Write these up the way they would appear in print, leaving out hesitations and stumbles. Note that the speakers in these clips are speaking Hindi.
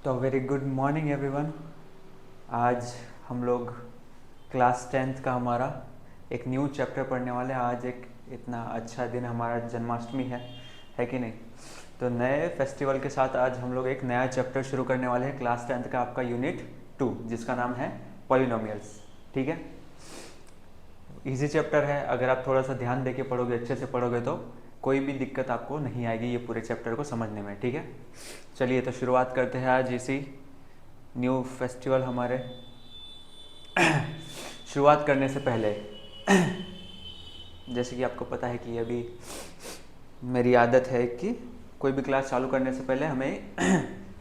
तो वेरी गुड मॉर्निंग एवरीवन। आज हम लोग क्लास टेंथ का हमारा एक न्यू चैप्टर पढ़ने वाले हैं। आज एक इतना अच्छा दिन, हमारा जन्माष्टमी है कि नहीं। तो नए फेस्टिवल के साथ आज हम लोग एक नया चैप्टर शुरू करने वाले हैं क्लास टेंथ का, आपका यूनिट 2, जिसका नाम है पॉलिनोमियल्स। ठीक है, इजी चैप्टर है। अगर आप थोड़ा सा ध्यान देके पढ़ोगे, अच्छे से पढ़ोगे, तो कोई भी दिक्कत आपको नहीं आएगी ये पूरे चैप्टर को समझने में। ठीक है, चलिए तो शुरुआत करते हैं आज इसी न्यू फेस्टिवल हमारे। शुरुआत करने से पहले जैसे कि आपको पता है कि अभी मेरी आदत है कि कोई भी क्लास चालू करने से पहले हमें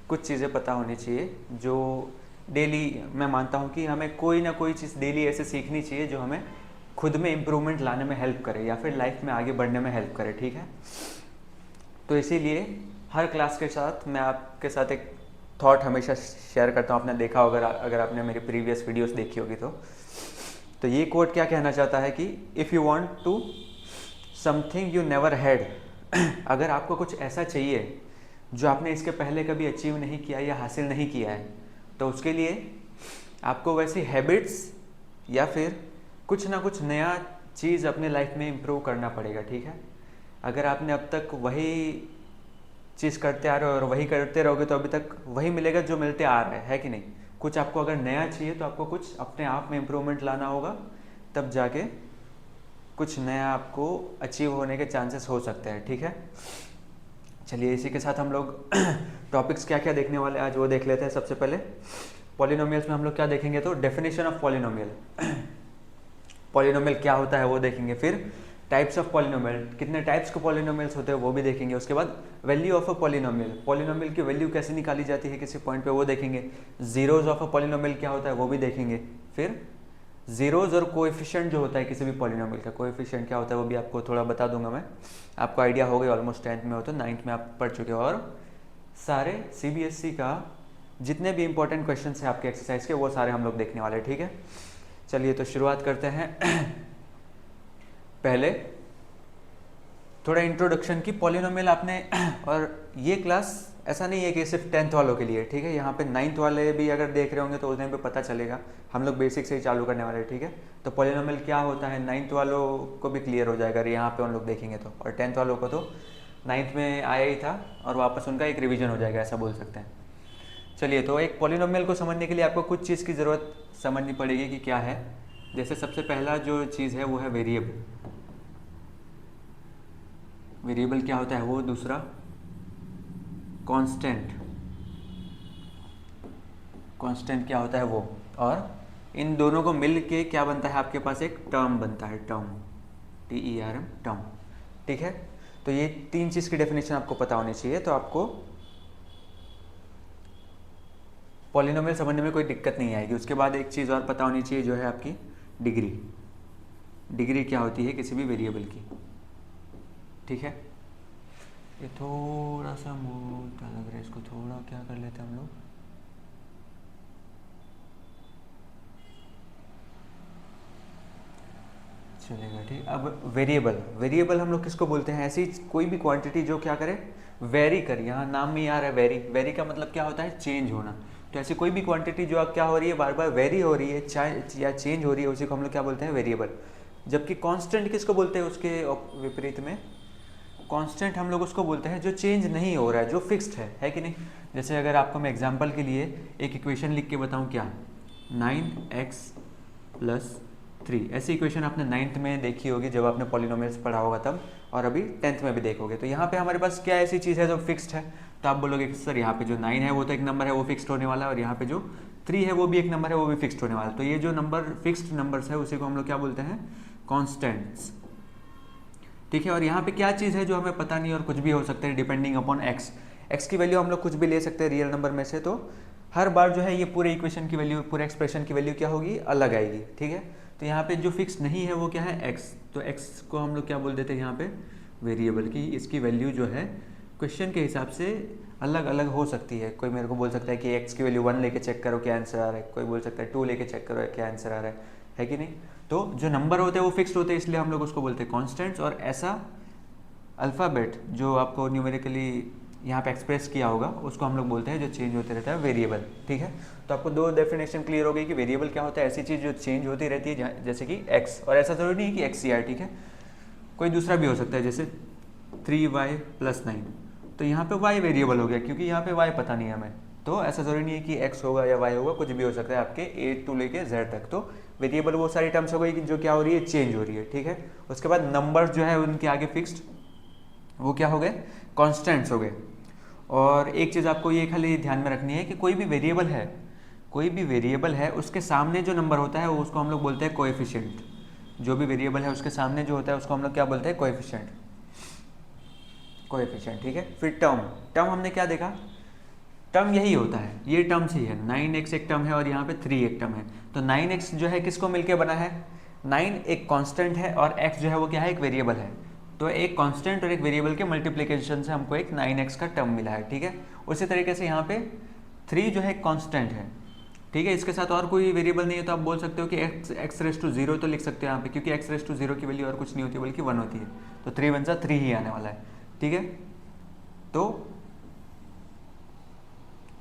कुछ चीज़ें पता होनी चाहिए जो डेली, मैं मानता हूँ कि हमें कोई ना कोई चीज़ डेली ऐसे सीखनी चाहिए जो हमें खुद में इम्प्रूवमेंट लाने में हेल्प करे या फिर लाइफ में आगे बढ़ने में हेल्प करे। ठीक है, तो इसीलिए हर क्लास के साथ मैं आपके साथ एक थॉट हमेशा शेयर करता हूँ। आपने देखा होगा, अगर आपने मेरी प्रीवियस वीडियोस देखी होगी तो ये कोट क्या कहना चाहता है कि if you want to something you never had, अगर आपको कुछ ऐसा चाहिए जो आपने इसके पहले कभी अचीव नहीं किया या हासिल नहीं किया है, तो उसके लिए आपको वैसी हैबिट्स या फिर कुछ ना कुछ नया चीज़ अपने लाइफ में इम्प्रूव करना पड़ेगा। ठीक है, अगर आपने अब तक वही चीज़ करते आ रहे हो और वही करते रहोगे तो अभी तक वही मिलेगा जो मिलते आ रहा है कि नहीं। कुछ आपको अगर नया चाहिए तो आपको कुछ अपने आप में इम्प्रूवमेंट लाना होगा, तब जाके कुछ नया आपको अचीव होने के चांसेस हो सकते हैं। ठीक है, चलिए इसी के साथ हम लोग टॉपिक्स क्या क्या देखने वाले आज वो देख लेते हैं। सबसे पहले पॉलिनोमियल्स में हम लोग क्या देखेंगे, तो डेफिनेशन ऑफ पॉलिनोमियल, पॉलिनोमियल क्या होता है वो देखेंगे। फिर टाइप्स ऑफ पॉलिनोमियल, कितने टाइप्स के पॉलिनोमियल्स होते हैं वो भी देखेंगे। उसके बाद value of a polynomial, polynomial की वैल्यू कैसे निकाली जाती है किसी पॉइंट पे, वो देखेंगे। जीरोज ऑफ अ पॉलिनोमियल क्या होता है वो भी देखेंगे। फिर जीरोज और कोएफिशिएंट जो होता है किसी भी पॉलिनोमियल का, कोएफिशिएंट क्या होता है वो भी आपको थोड़ा बता दूंगा मैं। आपको आइडिया हो गया, ऑलमोस्ट 10th में हो तो 9th में आप पढ़ चुके हो। और सारे CBSE का जितने भी इंपॉर्टेंट क्वेश्चन है आपके एक्सरसाइज के, वो सारे हम लोग देखने वाले हैं। ठीक है, चलिए तो शुरुआत करते हैं। पहले थोड़ा इंट्रोडक्शन की पॉलिनोमियल आपने और ये क्लास ऐसा नहीं है कि सिर्फ 10th वालों के लिए। ठीक है, यहाँ पे 9th वाले भी अगर देख रहे होंगे तो उस टाइम पे पता चलेगा। हम लोग बेसिक से ही चालू करने वाले हैं। ठीक है, तो पॉलिनोमियल क्या होता है 9th वालों को भी क्लियर हो जाएगा यहाँ पे उन लोग देखेंगे तो, और 10th वालों को तो 9th में आया ही था और वापस उनका एक रिविजन हो जाएगा, ऐसा बोल सकते हैं। चलिए, तो एक पॉलिनोमियल को समझने के लिए आपको कुछ चीज़ की ज़रूरत समझनी पड़ेगी कि क्या है। जैसे सबसे पहला जो चीज़ है वो है वेरिएबल। वेरिएबल क्या होता है वो, दूसरा कांस्टेंट, कांस्टेंट क्या होता है वो, और इन दोनों को मिल के क्या बनता है आपके पास, एक टर्म बनता है, टर्म, TERM, टर्म। ठीक है, तो ये तीन चीज़ की डेफिनेशन आपको पता होनी चाहिए, तो आपको पॉलिनोमियल समझने में कोई दिक्कत नहीं आएगी। उसके बाद एक चीज़ और पता होनी चाहिए जो है आपकी डिग्री। डिग्री क्या होती है किसी भी वेरिएबल की। ठीक है, ये थोड़ा सा मोटा लग रहा है, इसको थोड़ा क्या कर लेते हैं हम लोग, चलेगा। ठीक, अब वेरिएबल, वेरिएबल हम लोग किसको बोलते हैं, ऐसी कोई भी क्वांटिटी जो क्या करे, वेरी करे। यहाँ नाम में ही आ रहा है वेरी, वेरी का मतलब क्या होता है, चेंज होना। तो ऐसी कोई भी क्वांटिटी जो अब क्या हो रही है, बार बार वेरी हो रही है या चेंज हो रही है, उसी को हम लोग क्या बोलते हैं, वेरिएबल। जबकि कांस्टेंट किसको बोलते हैं, उसके विपरीत में कांस्टेंट हम लोग उसको बोलते हैं जो चेंज नहीं हो रहा है, जो फिक्स्ड है कि नहीं। जैसे अगर आपको मैं एग्जांपल के लिए एक इक्वेशन लिख के बताऊं, क्या 9x+3, ऐसी इक्वेशन आपने 9th में देखी होगी जब आपने पॉलिनोमियल्स पढ़ा होगा तब, और अभी 10th में भी देखोगे। तो यहाँ पे हमारे पास क्या ऐसी चीज़ है जो फिक्स्ड है, तो आप बोलोगे कि सर यहाँ पे जो 9 है वो तो एक नंबर है, वो फिक्स्ड होने वाला है, और यहाँ पे जो 3 है वो भी एक नंबर है, वो भी फिक्स्ड होने वाला है। तो ये जो नंबर फिक्स्ड नंबर्स है उसी को हम लोग क्या बोलते हैं, कॉन्स्टेंट्स। ठीक है, और यहाँ पे क्या चीज़ है जो हमें पता नहीं, और कुछ भी हो सकते हैं डिपेंडिंग अपॉन एक्स। एक्स की वैल्यू हम लोग कुछ भी ले सकते हैं रियल नंबर में से, तो हर बार जो है ये पूरे इक्वेशन की वैल्यू, पूरे एक्सप्रेशन की वैल्यू क्या होगी, अलग आएगी। ठीक है, तो यहाँ पे जो फिक्स नहीं है वो क्या है, एक्स। तो एक्स को हम लोग क्या बोल देते हैं यहाँ पे, वेरिएबल की। इसकी वैल्यू जो है क्वेश्चन के हिसाब से अलग अलग हो सकती है। कोई मेरे को बोल सकता है कि एक्स की वैल्यू 1 लेके चेक करो क्या आंसर आ रहा है, कोई बोल सकता है 2 लेके चेक करो क्या आंसर आ रहा है कि नहीं। तो जो नंबर होते हैं वो फिक्स्ड होते हैं, इसलिए हम लोग उसको बोलते हैं कॉन्स्टेंट्स। और ऐसा अल्फ़ाबेट जो आपको न्यूमेरिकली यहाँ पे एक्सप्रेस किया होगा उसको हम लोग बोलते हैं जो चेंज होते रहता है वेरिएबल। ठीक है, तो आपको दो डेफिनेशन क्लियर हो गई कि वेरिएबल क्या होता है, ऐसी चीज़ जो चेंज होती रहती है जैसे कि एक्स, और ऐसा जरूरी नहीं है कि एक्स ही आए, ठीक है, कोई दूसरा भी हो सकता है जैसे 3y + 9, तो यहाँ पे y वेरिएबल हो गया क्योंकि यहाँ पे y पता नहीं है हमें, तो ऐसा ज़रूरी नहीं है कि x होगा या y होगा, कुछ भी हो सकता है आपके a टू लेके z तक। तो वेरिएबल वो सारी टर्म्स हो गई जो क्या हो रही है, चेंज हो रही है। ठीक है, उसके बाद नंबर्स जो है उनके आगे फिक्स्ड, वो क्या हो गए, कॉन्स्टेंट्स हो गए। और एक चीज़ आपको ये खाली ध्यान में रखनी है कि कोई भी वेरिएबल है उसके सामने जो नंबर होता है वो उसको हम लोग बोलते हैं कोएफिशिएंट। जो भी वेरिएबल है उसके सामने जो होता है उसको हम लोग क्या बोलते हैं, कोएफिशिएंट। ठीक है, फिर टर्म हमने क्या देखा, टर्म यही होता है, ये टर्म्स ही है, 9x एक टर्म है और यहाँ पे 3 एक टर्म है। तो 9x जो है किसको मिलके बना है, 9 एक कांस्टेंट है और x जो है वो क्या है, एक वेरिएबल है। तो एक कांस्टेंट और एक वेरिएबल के मल्टीप्लिकेशन से हमको एक 9x का टर्म मिला है। ठीक है, उसी तरीके से यहाँ पे 3 जो है कांस्टेंट है। ठीक है, इसके साथ और कोई वेरिएबल नहीं है तो आप बोल सकते हो कि x⁻0 तो लिख सकते हो यहाँ पे, क्योंकि x⁻0 की वैल्यू और कुछ नहीं होती बल्कि 1 होती है, तो 3 × 1 3 ही आने वाला है। ठीक है, तो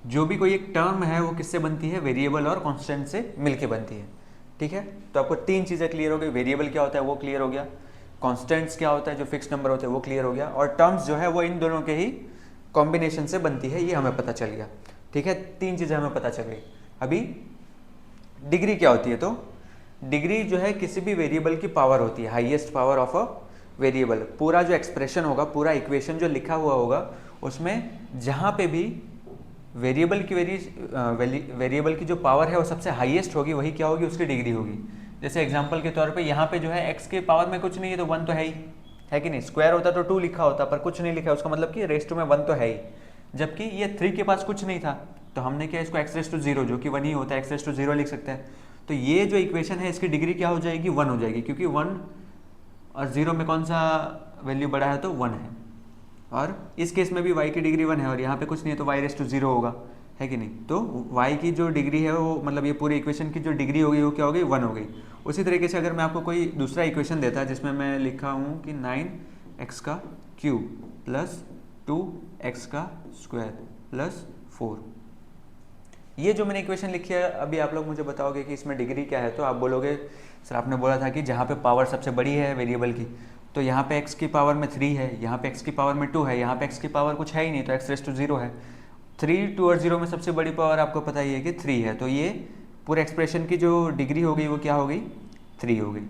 जो भी कोई एक टर्म है वो किससे बनती है, वेरिएबल और कांस्टेंट से मिलके बनती है। ठीक है, तो आपको 3 चीज़ें क्लियर हो गई, वेरिएबल क्या होता है वो क्लियर हो गया, कांस्टेंट्स क्या होता है जो फिक्स नंबर होते हैं वो क्लियर हो गया, और टर्म्स जो है वो इन दोनों के ही कॉम्बिनेशन से बनती है, ये हमें पता चल गया। ठीक है, 3 चीज़ें हमें पता चल गई। अभी डिग्री क्या होती है, तो डिग्री जो है किसी भी वेरिएबल की पावर होती है, highest power of a variable. पूरा जो एक्सप्रेशन होगा, पूरा इक्वेशन जो लिखा हुआ होगा उसमें जहाँ पे भी वेरिएबल की जो पावर है वो सबसे हाईएस्ट होगी, वही क्या होगी, उसकी डिग्री होगी। जैसे एग्जांपल के तौर पे यहाँ पे जो है x के पावर में कुछ नहीं है तो 1 तो है ही, है कि नहीं, स्क्वायर होता तो 2 लिखा होता, पर कुछ नहीं लिखा है, उसका मतलब कि रेस टू में 1 तो है ही। जबकि ये 3 के पास कुछ नहीं था तो हमने क्या इसको x⁻0 जो कि 1 ही होता है x⁻0 लिख सकते हैं। तो ये जो इक्वेशन है इसकी डिग्री क्या हो जाएगी, 1 हो जाएगी, क्योंकि 1 और 0 में कौन सा वैल्यू बड़ा है, तो 1 है। और इस केस में भी y की डिग्री 1 है और यहाँ पे कुछ नहीं है तो y⁻0 होगा, है कि नहीं। तो y की जो डिग्री है वो मतलब ये पूरी इक्वेशन की जो डिग्री होगी वो क्या हो गई, 1 हो गई। उसी तरीके से अगर मैं आपको कोई दूसरा इक्वेशन देता जिसमें मैं लिखा हूँ कि 9x³ + 2x² + 4, ये जो मैंने इक्वेशन लिखी है, अभी आप लोग मुझे बताओगे कि इसमें डिग्री क्या है, तो आप बोलोगे सर आपने बोला था कि जहाँ पे पावर सबसे बड़ी है वेरिएबल की, तो यहाँ पे x की पावर में 3 है, यहाँ पे x की पावर में 2 है, यहाँ पे x की पावर कुछ है ही नहीं तो x⁻0 है। 3, 2 और 0 में सबसे बड़ी पावर आपको पता ही है कि 3 है, तो ये पूरे एक्सप्रेशन की जो डिग्री हो गई वो क्या हो गई, 3 हो गई।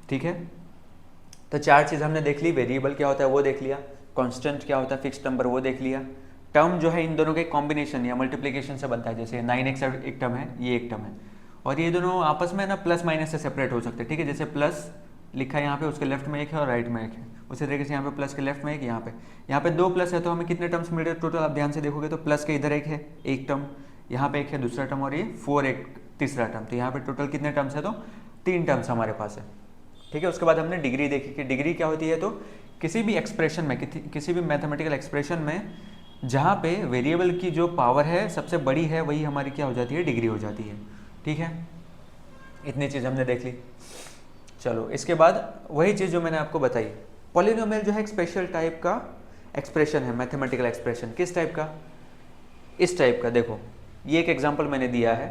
ठीक है, तो 4 चीज़ हमने देख ली, वेरिएबल क्या होता है वो देख लिया, कॉन्स्टेंट क्या होता है, फिक्स नंबर वो देख लिया, टर्म जो है इन दोनों के कॉम्बिनेशन या मल्टीप्लिकेशन से बनता है, जैसे 9x एक टर्म है, ये एक टर्म है, और ये दोनों आपस में ना प्लस माइनस से सेपरेट हो सकते हैं। ठीक है, जैसे प्लस लिखा है यहाँ पे, उसके लेफ्ट में एक है और राइट में एक है, उसी तरीके से यहाँ पे प्लस के लेफ्ट में एक, यहाँ पे 2 प्लस है, तो हमें कितने टर्म्स मिल रहे हैं टोटल, आप ध्यान से देखोगे तो प्लस के इधर एक है एक टर्म, यहाँ पे एक है दूसरा टर्म, और ये 4 एक तीसरा टर्म, तो यहाँ पे टोटल कितने टर्म्स है, तो 3 टर्म्स हमारे पास है। ठीक है, उसके बाद हमने डिग्री देखी कि डिग्री क्या होती है, तो किसी भी एक्सप्रेशन में, किसी भी मैथमेटिकल एक्सप्रेशन में जहाँ पे वेरिएबल की जो पावर है सबसे बड़ी है वही हमारी क्या हो जाती है, डिग्री हो जाती है। ठीक है, इतनी चीज़ हमने देख ली। चलो इसके बाद वही चीज़ जो मैंने आपको बताई, पॉलिनोमियल जो है एक स्पेशल टाइप का एक्सप्रेशन है, मैथमेटिकल एक्सप्रेशन। किस टाइप का, इस टाइप का। देखो ये एक एग्जांपल मैंने दिया है,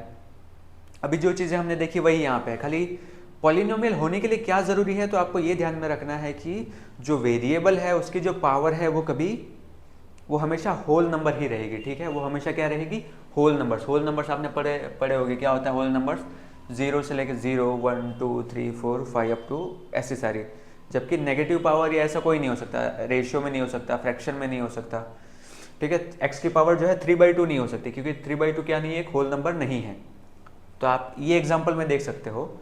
अभी जो चीज़ें हमने देखी वही यहाँ पे है, खाली पॉलिनोमियल होने के लिए क्या ज़रूरी है, तो आपको ये ध्यान में रखना है कि जो वेरिएबल है उसकी जो पावर है वो हमेशा होल नंबर ही रहेगी। ठीक है, वो हमेशा क्या रहेगी, होल नंबर्स आपने पढ़े होंगे, क्या होता है होल नंबर्स, 0 से लेकर 0, 1, 2, 3, 4, 5 अप टू ऐसी सारी। जबकि नेगेटिव पावर या ऐसा कोई नहीं हो सकता, रेशियो में नहीं हो सकता, फ्रैक्शन में नहीं हो सकता। ठीक है, x की पावर जो है 3/2 नहीं हो सकती, क्योंकि 3/2 क्या नहीं है, एक होल नंबर नहीं है। तो आप ये एग्जाम्पल में देख सकते हो,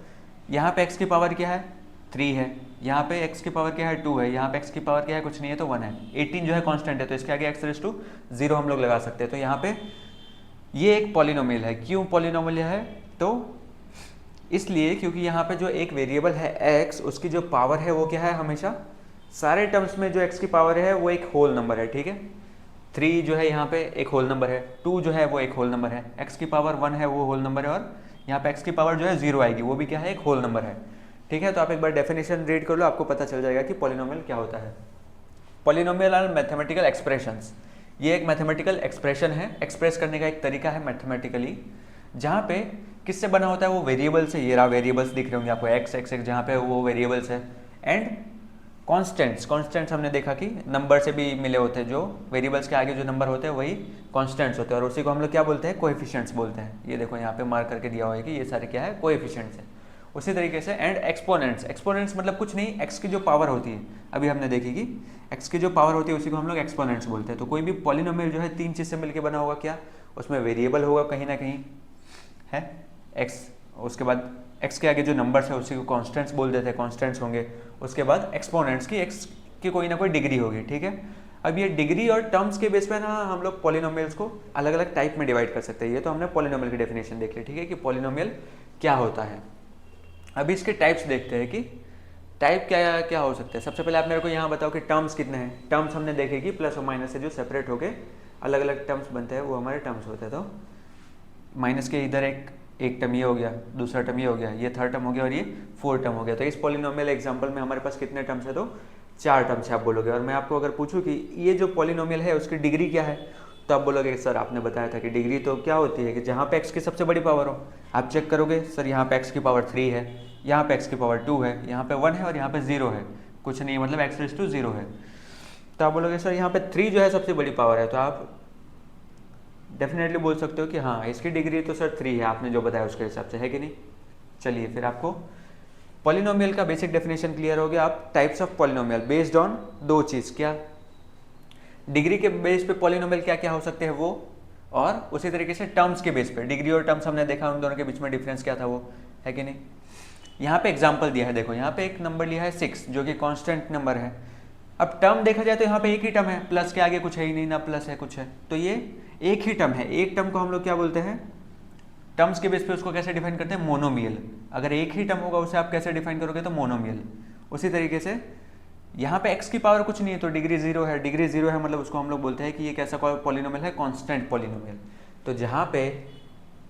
यहाँ पे x की पावर क्या है, 3 है, यहाँ पे x की पावर क्या है, 2 है, यहाँ पे x की पावर क्या है, कुछ नहीं है तो 1 है। 18 जो है कांस्टेंट है, तो इसके आगे x⁻0 हम लोग लगा सकते हैं। तो यहाँ पे ये एक पॉलिनोमियल है। क्यों पॉलिनोमियल है, तो इसलिए क्योंकि यहाँ पे जो एक वेरिएबल है x, उसकी जो पावर है वो क्या है, हमेशा सारे टर्म्स में जो x की पावर है वो एक होल नंबर है। ठीक है, 3 जो है यहाँ पे एक होल नंबर है, 2 जो है वो एक होल नंबर है, x की पावर 1 है वो होल नंबर है, और यहाँ पे x की पावर जो है 0 आएगी, वो भी क्या है, एक होल नंबर है। ठीक है, तो आप एक बार डेफिनेशन रीड कर लो, आपको पता चल जाएगा कि पॉलिनोमियल क्या होता है। Polynomial are mathematical expressions. ये एक मैथमेटिकल एक्सप्रेशन है, एक्सप्रेस करने का एक तरीका है मैथमेटिकली, जहाँ पे किससे बना होता है, वो वेरिएबल से। ये रहा वेरिएबल्स दिख रहे होंगे आपको, एक्स एक्स एक्स, जहाँ पे वो वेरिएबल्स है। एंड कॉन्स्टेंट्स, कॉन्स्टेंट्स हमने देखा कि नंबर से भी मिले होते हैं, जो वेरिएबल्स के आगे जो नंबर होते हैं वही कॉन्स्टेंट्स होते हैं, और उसी को हम लोग क्या बोलते हैं, कोएफिशिएंट्स बोलते हैं। ये देखो यहाँ पे मार्क करके दिया हुआ है कि ये सारे क्या है, कोएफिशिएंट्स हैं। उसी तरीके से एंड एक्सपोनेंट्स, एक्सपोनेंट्स मतलब कुछ नहीं, एक्स की जो पावर होती है, अभी हमने देखी कि एक्स की जो पावर होती है उसी को हम लोग एक्सपोनेंट्स बोलते हैं। तो कोई भी पॉलिनोमियल जो है तीन चीज़ से मिलकर बना होगा, क्या उसमें वेरिएबल होगा कहीं ना कहीं है एक्स, उसके बाद एक्स के आगे जो नंबर्स है उसी को कॉन्स्टेंट्स बोल देते हैं, कॉन्स्टेंट्स होंगे। उसके बाद एक्सपोनेंट्स की एक्स की कोई ना कोई डिग्री होगी, ठीक है। अब ये डिग्री और टर्म्स के बेस पे ना हम लोग पॉलिनोमियल्स को अलग अलग टाइप में डिवाइड कर सकते हैं। ये तो हमने पॉलिनोमियल की डेफिनेशन देख ली, ठीक है, कि पॉलिनोमियल क्या होता है। अभी इसके टाइप्स देखते हैं कि टाइप क्या क्या हो सकते हैं। सबसे पहले आप मेरे को यहाँ बताओ कि टर्म्स कितने हैं। टर्म्स हमने देखे कि प्लस और माइनस से जो सेपरेट होके अलग अलग टर्म्स बनते हैं वो हमारे टर्म्स होते हैं। तो माइनस के इधर एक टर्म ये हो गया, दूसरा टर्म ये हो गया, ये थर्ड टर्म हो गया और ये फोर्थ टर्म हो गया। तो इस पॉलिनोमियल एग्जांपल में हमारे पास कितने टर्म्स है, तो 4 टर्म्स है आप बोलोगे। और मैं आपको अगर पूछूं कि ये जो पॉलिनोमियल है उसकी डिग्री क्या है, तो आप बोलोगे सर आपने बताया था कि डिग्री तो क्या होती है कि जहाँ पे एक्स की सबसे बड़ी पावर हो। आप चेक करोगे सर यहाँ पे एक्स की पावर 3 है, यहाँ पे एक्स की पावर 2 है, यहाँ पे 1 है और यहाँ पे 0 है, कुछ नहीं, मतलब एक्स रेज़ टू 0 है। तो आप बोलोगे सर यहाँ पे 3 जो है सबसे बड़ी पावर है, तो आप डेफिनेटली बोल सकते हो कि हाँ इसकी डिग्री तो सर 3 है, आपने जो बताया उसके हिसाब से, है कि नहीं। चलिए फिर आपको पॉलिनोमियल का बेसिक डेफिनेशन क्लियर हो गया। आप types of polynomial based on दो चीज़, क्या डिग्री के बेस पे पॉलिनोमियल क्या क्या हो सकते हैं वो, और उसी तरीके से टर्म्स के बेस पे। डिग्री और टर्म्स हमने देखा उन दोनों के बीच में डिफरेंस क्या था वो, है कि नहीं। यहाँ पे एग्जाम्पल दिया है, देखो यहाँ पे एक नंबर लिया है 6 जो कि कांस्टेंट नंबर है। अब टर्म देखा जाए तो यहाँ पे एक ही टर्म है, प्लस के आगे कुछ है ही नहीं, ना प्लस है कुछ है, तो ये एक ही टर्म है। एक टर्म को हम लोग क्या बोलते हैं, टर्म्स के बेस पे उसको कैसे डिफाइन करते हैं, मोनोमियल। अगर एक ही टर्म होगा उसे आप कैसे डिफाइन करोगे, तो मोनोमियल। उसी तरीके से यहाँ पे x की पावर कुछ नहीं है तो डिग्री 0 है, डिग्री 0 है मतलब उसको हम लोग बोलते हैं कि ये कैसा पॉलिनोमियल है, कांस्टेंट पॉलिनोमियल। तो जहाँ पे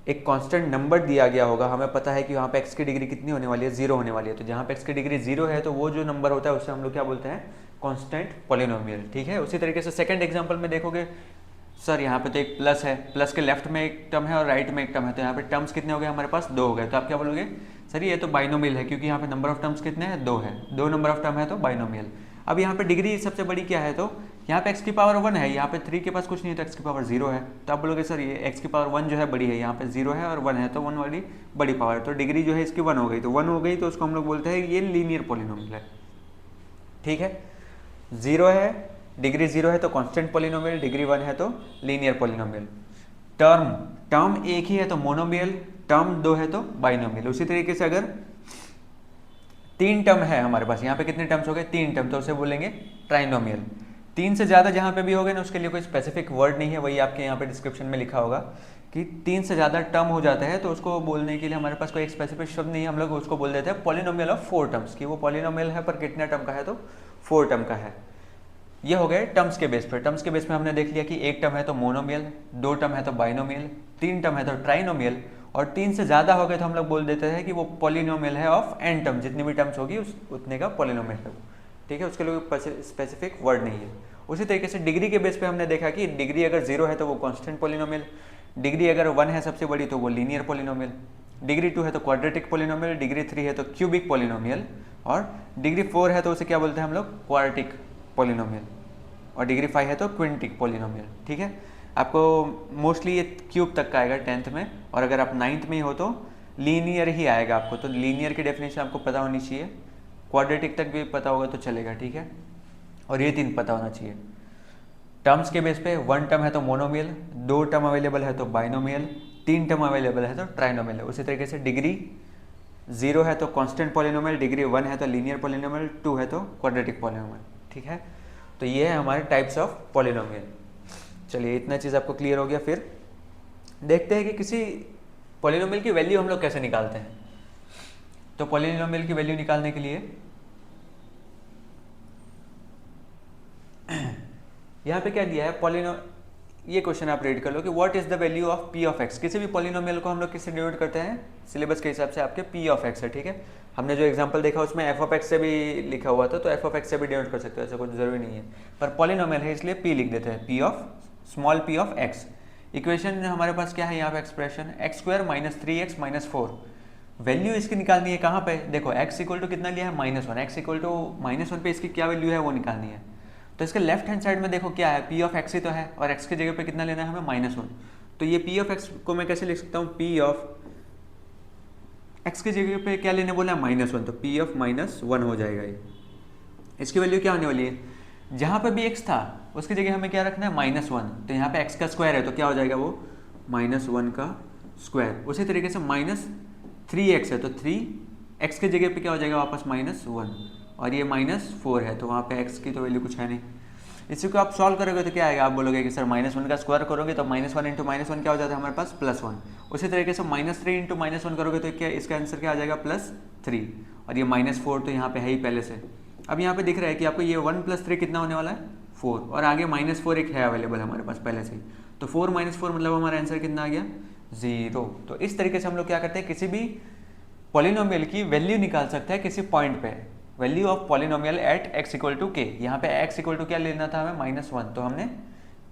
एक कांस्टेंट नंबर दिया गया होगा, हमें पता है कि वहाँ पे x की डिग्री कितनी होने वाली है, 0 होने वाली है। तो जहाँ पे x की डिग्री 0 है तो वो जो नंबर होता है उससे हम लोग क्या बोलते हैं, कांस्टेंट पॉलिनोमियल, ठीक है। उसी तरीके से सेकंड एग्जांपल में देखोगे सर यहाँ पे तो एक प्लस है, प्लस के लेफ्ट में एक टर्म है और राइट में एक टर्म है, तो यहाँ पे टर्म्स कितने हो गए हमारे पास, 2 हो गए। तो आप क्या बोलोगे, सर ये तो बाइनोमियल है, क्योंकि यहाँ पे नंबर ऑफ टर्म्स कितने हैं, 2 है, 2 नंबर ऑफ टर्म है तो बाइनोमियल। अब यहाँ पे डिग्री सबसे बड़ी क्या है, तो यहाँ पे x की पावर 1 है, यहाँ पे 3 के पास कुछ नहीं है तो x की पावर 0 है। तो आप बोलोगे सर ये x की पावर 1 जो है बड़ी है, यहाँ पे 0 है और 1 है, तो 1 वाली बड़ी पावर, तो डिग्री जो है इसकी 1 हो गई। तो 1 हो गई तो उसको हम लोग बोलते हैं ये लीनियर पॉलिनोमियल है, ठीक है। 0 है, डिग्री 0 है तो कांस्टेंट पॉलिनोमियल, डिग्री 1 है तो लीनियर पॉलिनोमियल। टर्म एक ही है तो मोनोमियल, टर्म 2 है तो बाइनोमियल। उसी तरीके से अगर 3 टर्म है हमारे पास, यहाँ पे कितने टर्म्स हो गए, 3 टर्म, तो उसे बोलेंगे ट्राइनोमियल। 3 से ज़्यादा जहाँ पे भी हो गए ना उसके लिए कोई स्पेसिफिक वर्ड नहीं है, वही आपके यहाँ पे डिस्क्रिप्शन में लिखा होगा कि 3 से ज़्यादा टर्म हो जाता है तो उसको बोलने के लिए हमारे पास कोई एक स्पेसिफिक शब्द नहीं है, हम लोग उसको बोल देते हैं पॉलिनोमियल ऑफ 4 टर्म्स, कि वो पॉलिनोमियल है पर कितने टर्म का है, तो 4 टर्म का है। ये हो गए टर्म्स के बेस पर। टर्म्स के बेस में हमने देख लिया कि एक टर्म है तो मोनोमियल, 2 टर्म है तो बाइनोमियल, 3 टर्म है तो ट्राइनोमियल, और 3 से ज़्यादा हो गए तो हम लोग बोल देते हैं कि वो पॉलिनोमियल है ऑफ n टर्म, जितनी भी टर्म्स होगी उतने का पॉलिनोमियल है वो, ठीक है। उसके लिए स्पेसिफिक वर्ड नहीं है। उसी तरीके से डिग्री के बेस पे हमने देखा कि डिग्री अगर 0 है तो वो कांस्टेंट पॉलिनोमियल, डिग्री अगर 1 है सबसे बड़ी तो वो लीनियर पॉलिनोमियल, डिग्री 2 है तो क्वाड्रेटिक पॉलिनोमियल, डिग्री 3 है तो क्यूबिक पॉलिनोमियल, और डिग्री 4 है तो उसे क्या बोलते हैं हम लोग, क्वाड्रेटिक पॉलिनोमियल, और डिग्री 5 है तो क्विंटिक पॉलिनोमियल, ठीक है। आपको मोस्टली ये क्यूब तक का आएगा 10th में, और अगर आप 9th में ही हो तो लीनियर ही आएगा आपको। तो लीनियर की डेफिनेशन आपको पता होनी चाहिए, क्वाड्रेटिक तक भी पता होगा तो चलेगा, ठीक है, और ये 3 पता होना चाहिए। टर्म्स के बेस पे 1 टर्म है तो मोनोमियल, 2 टर्म अवेलेबल है तो बाइनोमियल, 3 टर्म अवेलेबल है तो ट्राइनोमियल है। उसी तरीके से डिग्री 0 है तो कांस्टेंट पॉलिनोमियल, डिग्री 1 है तो लीनियर पॉलिनोमियल, 2 है तो क्वाड्रेटिक पॉलिनोमियल, ठीक है। तो ये है हमारे टाइप्स ऑफ पॉलिनोमियल। चलिए इतना चीज़ आपको क्लियर हो गया। फिर देखते हैं कि किसी पॉलिनोमियल की वैल्यू हम लोग कैसे निकालते हैं। तो पॉलिनोमियल की वैल्यू निकालने के लिए यहाँ पे क्या दिया है, ये क्वेश्चन आप रीड कर लो कि what is the value of P of x. किसी भी पॉलिनोमियल को हम लोग किससे डिनोट करते हैं, सिलेबस के हिसाब से आपके पी ऑफ एक्स है, ठीक है। हमने जो एग्जांपल देखा उसमें एफ ऑफ एक्स से भी लिखा हुआ था, तो एफ ऑफ एक्स से भी डिनोट कर सकते हो, ऐसा कुछ जरूरी नहीं है, पर पॉलिनोमियल है इसलिए पी लिख देते हैं, P of small P of x. Equation हमारे पास क्या है यहाँ पे expression, x square minus 3x minus 4। Value इसकी निकालनी है कहाँ पे, देखो x इक्वल टू कितना लिया है -1, x इक्वल टू -1 पे इसकी क्या वैल्यू है वो निकालनी है। तो इसके लेफ्ट हैंड साइड में देखो क्या है, पी ऑफ एक्स ही तो है, और x की जगह पे कितना लेना है हमें -1। तो ये पी ऑफ एक्स को मैं कैसे लिख सकता हूँ, पी ऑफ एक्स की जगह पे क्या लेने बोला है -1, तो पी ऑफ -1 हो जाएगा ये। इसकी वैल्यू क्या होने वाली है, जहाँ पे भी x था उसकी जगह हमें क्या रखना है -1, तो यहाँ पे x का स्क्वायर है तो क्या हो जाएगा वो -1 का स्क्वायर। उसी तरीके से -3x है तो 3x की जगह पे क्या हो जाएगा वापस -1, और ये -4 है तो वहाँ पे x की तो वैल्यू कुछ है नहीं। इसी को आप सॉल्व करोगे तो क्या आएगा, आप बोलोगे कि सर -1 का स्क्वायर करोगे तो -1 इंटू -1 क्या हो जाता है हमारे पास +1। उसी तरीके से -3 इंटू -1 करोगे तो क्या इसका आंसर क्या आ जाएगा +3, और ये -4 तो यहाँ पे है ही पहले से। अब यहाँ पे दिख रहा है कि आपको ये 1 + 3 कितना होने वाला है 4, और आगे -4 एक है अवेलेबल हमारे पास पहले से ही, तो 4 - 4 मतलब हमारा आंसर कितना आ गया 0। तो इस तरीके से हम लोग क्या करते हैं, किसी भी पॉलिनोमियल की वैल्यू निकाल सकते हैं किसी पॉइंट पे, value of polynomial at x equal to k. यहाँ पे x इक्वल टू क्या लेना था हमें -1, तो हमने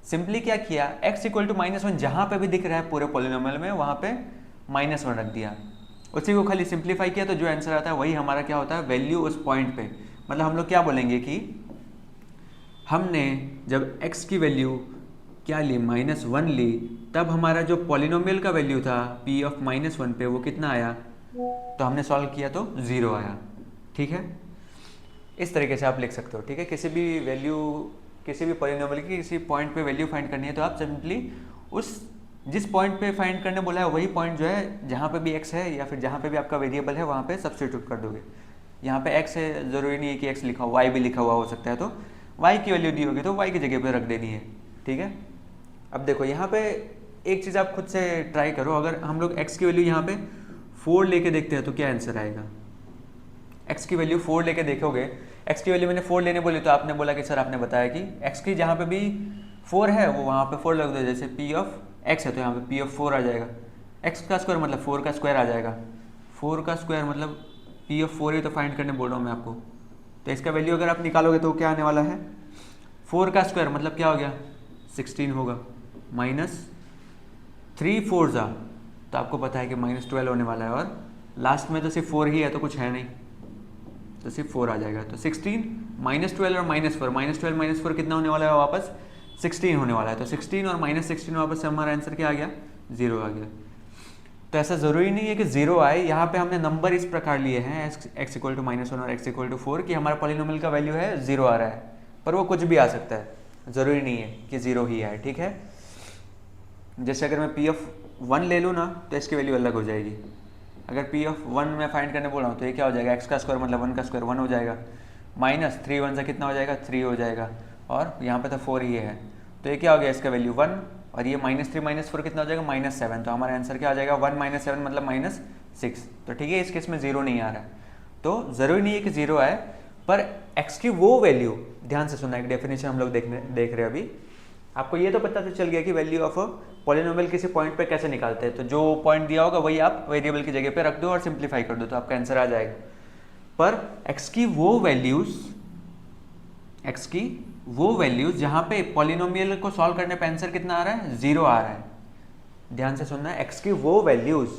सिंपली क्या किया, x इक्वल टू -1 जहाँ पे भी दिख रहा है पूरे पॉलिनोमियल में वहाँ पे -1 रख दिया, उसी को खाली सिंप्लीफाई किया, तो जो आंसर आता है वही हमारा क्या होता है वैल्यू उस पॉइंट पे। मतलब हम लोग क्या बोलेंगे कि हमने जब x की वैल्यू क्या ली -1 ली, तब हमारा जो पॉलिनोमियल का वैल्यू था p ऑफ -1 पे वो कितना आया, तो हमने सॉल्व किया तो 0 आया, ठीक है। इस तरीके से आप लिख सकते हो, ठीक है। किसी भी वैल्यू, किसी भी पॉलिनोमियल की किसी पॉइंट पे वैल्यू फाइंड करनी है तो आप सिंपली उस जिस पॉइंट पे फाइंड करने बोला है वही पॉइंट जो है जहाँ पे भी x है या फिर जहाँ पे भी आपका वेरिएबल है वहाँ पे सब्स्टिट्यूट कर दोगे। यहाँ पे x है, ज़रूरी नहीं है कि x लिखा हो, y भी लिखा हुआ हो सकता है, तो y की वैल्यू दी होगी तो y की जगह पे रख देनी है, ठीक है। अब देखो यहाँ पे एक चीज़ आप खुद से ट्राई करो, अगर हम लोग x की वैल्यू यहाँ पे 4 लेके देखते हैं तो क्या आंसर आएगा, x की वैल्यू 4 लेके देखोगे, x की वैल्यू मैंने 4 लेने बोली तो आपने बोला कि सर आपने बताया कि x की जहाँ पे भी 4 है वो वहाँ पे 4 लग दो, जैसे p ऑफ x है तो यहाँ पे p ऑफ 4 आ जाएगा, x का स्क्वायर मतलब 4 का स्क्वायर आ जाएगा, 4 का स्क्वायर मतलब p ऑफ 4 ही तो फाइंड करने बोल रहा हूँ मैं आपको। तो इसका वैल्यू अगर आप निकालोगे तो क्या आने वाला है, 4 का स्क्वायर मतलब क्या हो गया 16 होगा, -3 4 तो आपको पता है कि -12 होने वाला है, और लास्ट में तो सिर्फ 4 ही है तो कुछ है नहीं, तो सिर्फ 4 आ जाएगा। तो 16 -12 और -4 -12 - 4 कितना होने वाला है वापस 16 होने वाला है, तो 16 और -16 वापस से हमारा आंसर क्या आ गया 0 आ गया। तो ऐसा ज़रूरी नहीं है कि 0 आए, यहाँ पे हमने नंबर इस प्रकार लिए हैं x इक्वल टू -1 और x इक्वल टू 4 कि हमारा पॉलिनोमियल का वैल्यू है 0 आ रहा है, पर वो कुछ भी आ सकता है, ज़रूरी नहीं है कि 0 ही आए, ठीक है। जैसे अगर मैं p ऑफ 1 ले लूँ ना तो इसकी वैल्यू अलग हो जाएगी, अगर p ऑफ 1 मैं फाइंड करने बोल रहा हूँ तो ये क्या हो जाएगा, x का स्क्वायर मतलब 1 का स्क्वायर 1 हो जाएगा, -3 1 से कितना हो जाएगा 3 हो जाएगा, और यहाँ पे तो 4 ही है, तो ये क्या हो गया इसका वैल्यू 1, और ये -3 - 4 कितना हो जाएगा -7, तो हमारा आंसर क्या आ जाएगा 1 - 7 मतलब -6। तो ठीक है, इस केस में 0 नहीं आ रहा है, तो ज़रूरी नहीं है कि 0 आए, पर x की वो वैल्यू, ध्यान से सुनना, एक डेफिनेशन हम लोग देख रहे हैं अभी, आपको ये तो पता तो चल गया कि वैल्यू ऑफ पॉलिनोमियल किसी पॉइंट पे कैसे निकालते हैं, तो जो पॉइंट दिया होगा वही आप वेरिएबल की जगह पे रख दो और सिंप्लीफाई कर दो तो आपका आंसर आ जाएगा। पर x की वो वैल्यूज जहाँ पे पॉलिनोमियल को सॉल्व करने पे आंसर कितना आ रहा है 0 आ रहा है, ध्यान से सुनना, x की वो वैल्यूज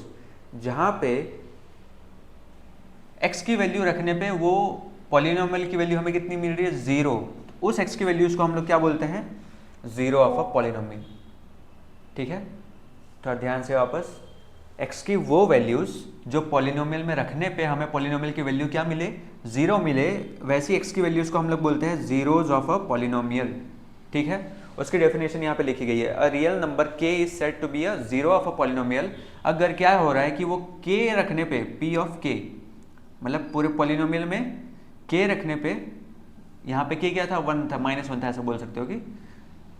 जहाँ पे x की वैल्यू रखने पे वो पॉलिनोमियल की वैल्यू हमें कितनी मिल रही है 0, उस x की वैल्यूज को हम लोग क्या बोलते हैं 0 ऑफ अ पॉलिनोमियल, ठीक है। तो ध्यान से वापस, x की वो वैल्यूज जो पॉलिनोमियल में रखने पे हमें पॉलिनोमियल की वैल्यू क्या मिले 0 मिले, वैसी x की वैल्यूज को हम लोग बोलते हैं जीरोज ऑफ अ पॉलिनोमियल, ठीक है। उसकी डेफिनेशन यहाँ पे लिखी गई है, a real number k is said to be a zero of a polynomial, अगर क्या हो रहा है कि वो k रखने पे p ऑफ k मतलब पूरे पॉलिनोमियल में k रखने पे, यहाँ पे k क्या था 1 था -1 था, ऐसा बोल सकते हो कि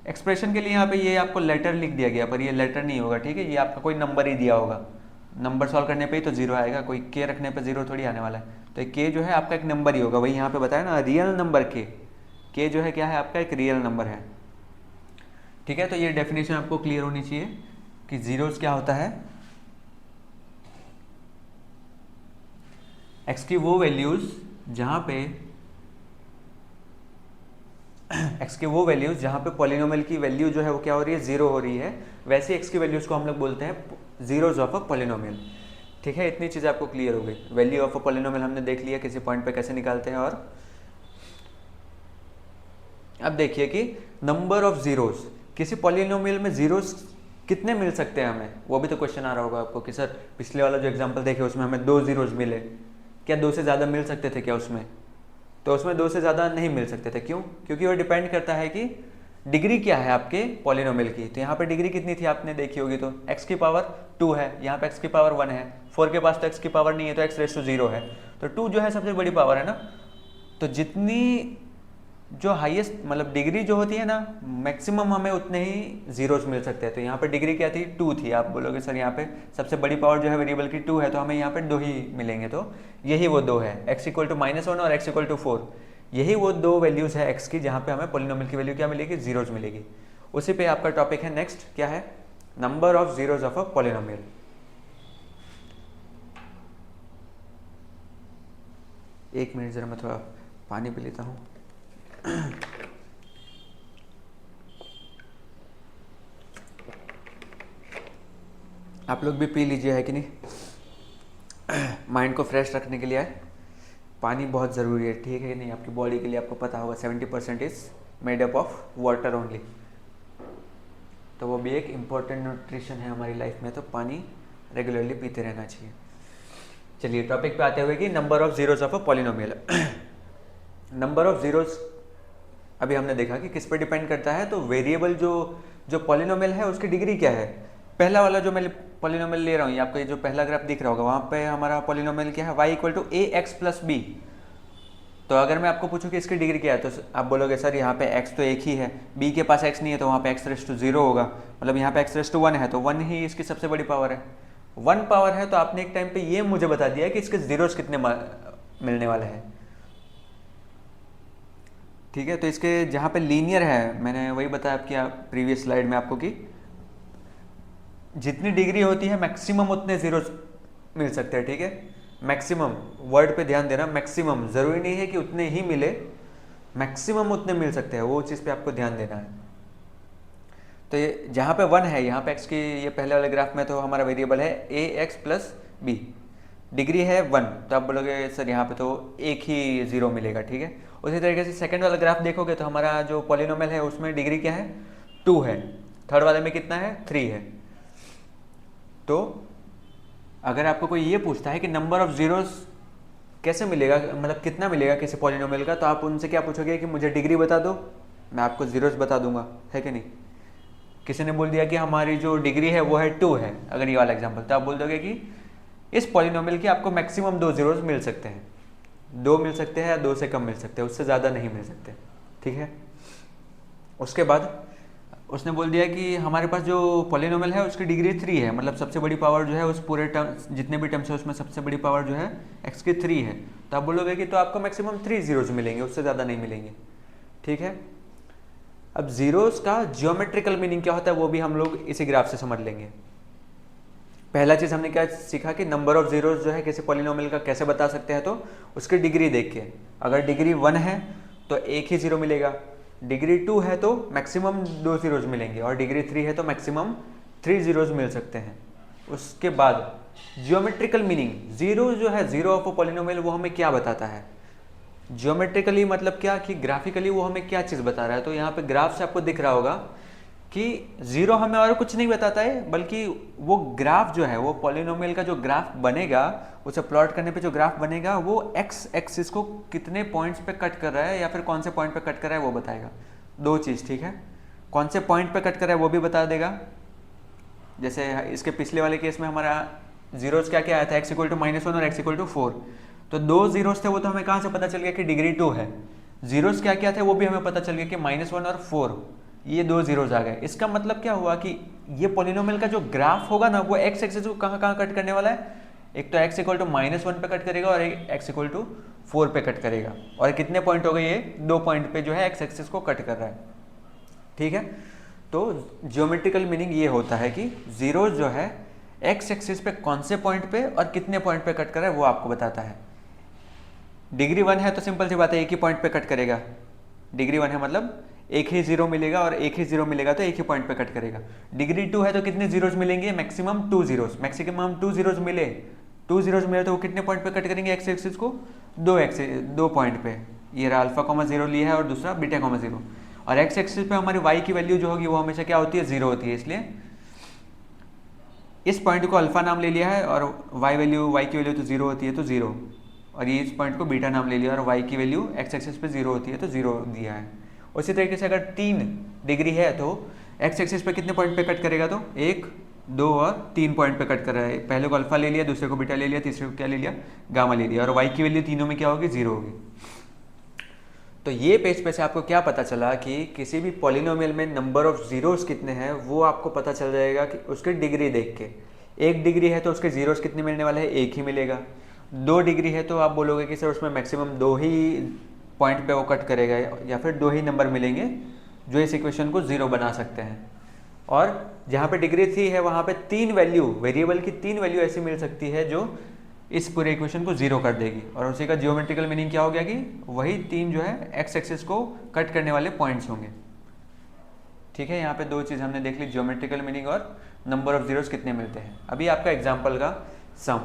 एक्सप्रेशन के लिए यहाँ पे ये आपको लेटर लिख दिया गया, पर ये लेटर नहीं होगा, ठीक है, ये आपका कोई नंबर ही दिया होगा, नंबर सॉल्व करने पे ही तो 0 आएगा, कोई k रखने पे 0 थोड़ी आने वाला है, तो k जो है आपका एक नंबर ही होगा, वही यहाँ पे बताया ना रियल नंबर k जो है क्या है आपका एक रियल नंबर है। ठीक है, तो ये डेफिनेशन आपको क्लियर होनी चाहिए कि जीरोस क्या होता है, एक्स की वो वैल्यूज जहां पे पॉलिनोमियल की वैल्यू जो है वो क्या हो रही है, जीरो हो रही है, वैसे एक्स की वैल्यूज को हम लोग बोलते हैं जीरोज ऑफ अ पॉलिनोमियल। ठीक है, इतनी चीज़ आपको क्लियर हो गई। वैल्यू ऑफ अ पॉलिनोमियल हमने देख लिया किसी पॉइंट पे कैसे निकालते हैं। और अब देखिए कि नंबर ऑफ जीरोस, किसी पॉलिनोमियल में जीरोस कितने मिल सकते हैं हमें, वो भी तो क्वेश्चन आ रहा होगा आपको कि सर पिछले वाला जो एग्जांपल देखे उसमें हमें 2 जीरोस मिले, क्या 2 से ज़्यादा मिल सकते थे क्या उसमें? तो उसमें 2 से ज़्यादा नहीं मिल सकते थे। क्यों? क्योंकि वो डिपेंड करता है कि डिग्री क्या है आपके पॉलिनोमियल की। तो यहाँ पे डिग्री कितनी थी आपने देखी होगी, तो x की पावर 2 है, यहाँ पे x की पावर 1 है, 4 के पास तो x की पावर नहीं है, तो x रेस टू 0 है, तो 2 जो है सबसे बड़ी पावर है ना। तो जितनी जो हाईएस्ट मतलब डिग्री जो होती है ना, मैक्सिमम हमें उतने ही जीरोस मिल सकते हैं। तो यहाँ पे डिग्री क्या थी, 2 थी। आप बोलोगे सर यहाँ पे सबसे बड़ी पावर जो है वेरिएबल की 2 है, तो हमें यहाँ पे 2 ही मिलेंगे, तो यही वो 2 है, x इक्वल टू -1 और x इक्वल टू 4, यही वो 2 वैल्यूज़ है x की जहाँ पे हमें पॉलिनोमियल की वैल्यू क्या मिलेगी, जीरोज मिलेगी। उसी पे आपका टॉपिक है नेक्स्ट, क्या है, number of zeros of a polynomial. एक मिनट जरा मैं थोड़ा पानी पी लेता हूँ। आप लोग भी पी लीजिए, है कि नहीं, माइंड को फ्रेश रखने के लिए है पानी बहुत ज़रूरी है, ठीक है कि नहीं, आपकी बॉडी के लिए। आपको पता होगा 70% is made up of water only, तो वो भी एक इम्पॉर्टेंट न्यूट्रिशन है हमारी लाइफ में, तो पानी रेगुलरली पीते रहना चाहिए। चलिए टॉपिक पे आते हुए कि number of zeros of a polynomial. Number of zeros अभी हमने देखा कि किस पे डिपेंड करता है, तो वेरिएबल जो पॉलिनोमियल है उसकी डिग्री क्या है। पहला वाला जो मैं पॉलिनोमियल ले रहा हूँ, आपको ये जो पहला ग्राफ दिख रहा होगा, वहाँ पे हमारा पॉलिनोमियल क्या है, y equal to A X plus B. तो अगर मैं आपको पूछूं कि इसकी डिग्री क्या है, तो आप बोलोगे सर यहाँ पे x तो एक ही है, b के पास x नहीं है, तो वहाँ पे x रेस टू 0 होगा, मतलब यहाँ पे x रेस टू 1 है, तो 1 ही इसकी सबसे बड़ी पावर है। 1 पावर है, तो आपने एक टाइम पे ये मुझे बता दिया कि इसके जीरोस कितने मिलने वाले हैं। ठीक है, तो इसके जहाँ पे लीनियर है, मैंने वही बताया आपकी प्रीवियस स्लाइड में आपको कि जितनी डिग्री होती है मैक्सिमम उतने जीरोस मिल सकते हैं। ठीक है, मैक्सिमम, वर्ड पे ध्यान देना, मैक्सिमम, ज़रूरी नहीं है कि उतने ही मिले, मैक्सिमम उतने मिल सकते हैं, वो चीज़ पे आपको ध्यान देना है। तो ये जहाँ पे 1 है, यहाँ पे x की, ये पहले वाले ग्राफ में तो हमारा वेरिएबल है a X plus B, degree है 1, तो आप बोलोगे सर यहाँ पे तो एक ही जीरो मिलेगा। ठीक है, उसी तरीके से सेकंड वाला ग्राफ देखोगे तो हमारा जो पॉलिनोमियल है उसमें डिग्री क्या है, 2 है, थर्ड वाले में कितना है, 3 है। तो अगर आपको कोई ये पूछता है कि नंबर ऑफ जीरोस कैसे मिलेगा, मतलब कितना मिलेगा किसी पॉलिनोमियल का, तो आप उनसे क्या पूछोगे कि मुझे डिग्री बता दो, मैं आपको जीरोस बता दूंगा, है कि नहीं। किसी ने बोल दिया कि हमारी जो डिग्री है वो है 2 है, अगर ये वाला एग्जांपल, तो आप बोल दोगे कि इस पॉलिनोमियल की आपको मैक्सिमम 2 जीरोस मिल सकते हैं, 2 मिल सकते हैं या 2 से कम मिल सकते हैं, उससे ज़्यादा नहीं मिल सकते। ठीक है, उसके बाद उसने बोल दिया कि हमारे पास जो पॉलिनोमियल है उसकी डिग्री 3 है, मतलब सबसे बड़ी पावर जो है उस पूरे टर्म, जितने भी टर्म्स है उसमें सबसे बड़ी पावर जो है x की 3 है, तो आप बोलोगे कि तो आपको मैक्सिमम 3 जीरोस मिलेंगे, उससे ज़्यादा नहीं मिलेंगे। ठीक है, अब जीरोस का जियोमेट्रिकल मीनिंग क्या होता है वो भी हम लोग इसी ग्राफ से समझ लेंगे। पहला चीज़ हमने क्या सीखा कि नंबर ऑफ जीरोस जो है किसी पॉलिनोमियल का कैसे बता सकते हैं, तो उसकी डिग्री देख के, अगर डिग्री 1 है तो एक ही जीरो मिलेगा, डिग्री 2 है तो मैक्सिमम 2 जीरोज मिलेंगे, और डिग्री 3 है तो मैक्सिमम 3 जीरोज मिल सकते हैं। उसके बाद जियोमेट्रिकल मीनिंग, जीरो जो है, जीरो ऑफ अ पॉलिनोमियल, वो हमें क्या बताता है, जियोमेट्रिकली मतलब क्या कि ग्राफिकली वो हमें क्या चीज़ बता रहा है। तो यहाँ पे ग्राफ से आपको दिख रहा होगा कि जीरो हमें और कुछ नहीं बताता है, बल्कि वो ग्राफ जो है, वो पॉलिनोमियल का जो ग्राफ बनेगा, उसे प्लॉट करने पे जो ग्राफ बनेगा वो एक्स एक्सिस को कितने पॉइंट्स पे कट कर रहा है या फिर कौन से पॉइंट पे कट कर रहा है वो बताएगा। दो चीज़, ठीक है, कौन से पॉइंट पे कट कर रहा है वो भी बता देगा। जैसे इसके पिछले वाले केस में हमारा जीरोस क्या क्या आया था, x इक्वल टू -1 और x इक्वल टू 4, तो दो जीरोस थे, वो तो हमें कहाँ से पता चल गया कि डिग्री 2 है। जीरोस क्या क्या थे वो भी हमें पता चल गया कि -1 और 4, ये दो जीरोस आ गए। इसका मतलब क्या हुआ कि ये पॉलिनोमियल का जो ग्राफ होगा ना, वो एक्स एक्सिस को कहाँ कहाँ कट करने वाला है, एक तो x इक्वल टू -1 पे कट करेगा और एक x इक्वल टू 4 पे कट करेगा। और कितने पॉइंट हो गए, ये 2 पॉइंट पे जो है x एक्सिस को कट कर रहा है। ठीक है, तो ज्योमेट्रिकल मीनिंग ये होता है कि जीरो जो है एक्स एक्सिस पे कौन से पॉइंट पे और कितने पॉइंट पे कट कर रहा है वो आपको बताता है। डिग्री 1 है तो सिंपल सी बात है, एक ही पॉइंट पे कट करेगा। डिग्री 1 है मतलब एक ही जीरो मिलेगा, और एक ही जीरो मिलेगा तो एक ही पॉइंट पे कट करेगा। डिग्री 2 है तो कितने जीरोज मिलेंगे, मैक्सिमम 2 जीरोज, मैक्सिमम 2 जीरोज मिले, 2 जीरोज मिले तो वो कितने पॉइंट पे कट करेंगे एक्स एक्सिस को, दो पॉइंट पे। ये रहा अल्फा कॉमा जीरो लिया है और दूसरा बीटा कॉमा जीरो। और एक्स एक्सिस पे हमारी वाई की वैल्यू जो होगी वो हमेशा क्या होती है, जीरो होती है, इसलिए इस पॉइंट को अल्फा नाम ले लिया है और वाई की वैल्यू तो जीरो होती है तो जीरो, और ये इस पॉइंट को बीटा नाम ले लिया और वाई की वैल्यू एक्स एक्सिस पे जीरो होती है तो जीरो दिया है। उसी तरीके से अगर 3 डिग्री है तो एक्स एक्सिस पे कितने पॉइंट पे कट करेगा, तो 1, 2 और 3 पॉइंट पे कट कर रहा है। पहले को अल्फा ले लिया, दूसरे को बीटा ले लिया, तीसरे को क्या ले लिया, गामा ले लिया, और वाई की वैल्यू तीनों में क्या होगी, जीरो होगी। तो ये पेज पे से आपको क्या पता चला कि किसी भी पॉलिनोमियल में नंबर ऑफ जीरोस कितने हैं वो आपको पता चल जाएगा कि उसकी डिग्री देख के। 1 डिग्री है तो उसके जीरोस कितने मिलने वाले हैं, 1 ही मिलेगा। 2 डिग्री है तो आप बोलोगे कि सर उसमें मैक्सिमम 2 ही पॉइंट पे वो कट करेगा, या फिर 2 ही नंबर मिलेंगे जो इस इक्वेशन को जीरो बना सकते हैं। और जहाँ पे डिग्री 3 है वहाँ पे 3 वैल्यू, वेरिएबल की 3 वैल्यू ऐसी मिल सकती है जो इस पूरे इक्वेशन को जीरो कर देगी। और उसी का जियोमेट्रिकल मीनिंग क्या हो गया कि वही 3 जो है एक्स एक्सिस को कट करने वाले पॉइंट्स होंगे। ठीक है, यहाँ पे 2 चीज़ हमने देख ली, जियोमेट्रिकल मीनिंग और नंबर ऑफ जीरोस कितने मिलते हैं। अभी आपका एग्जाम्पल का सम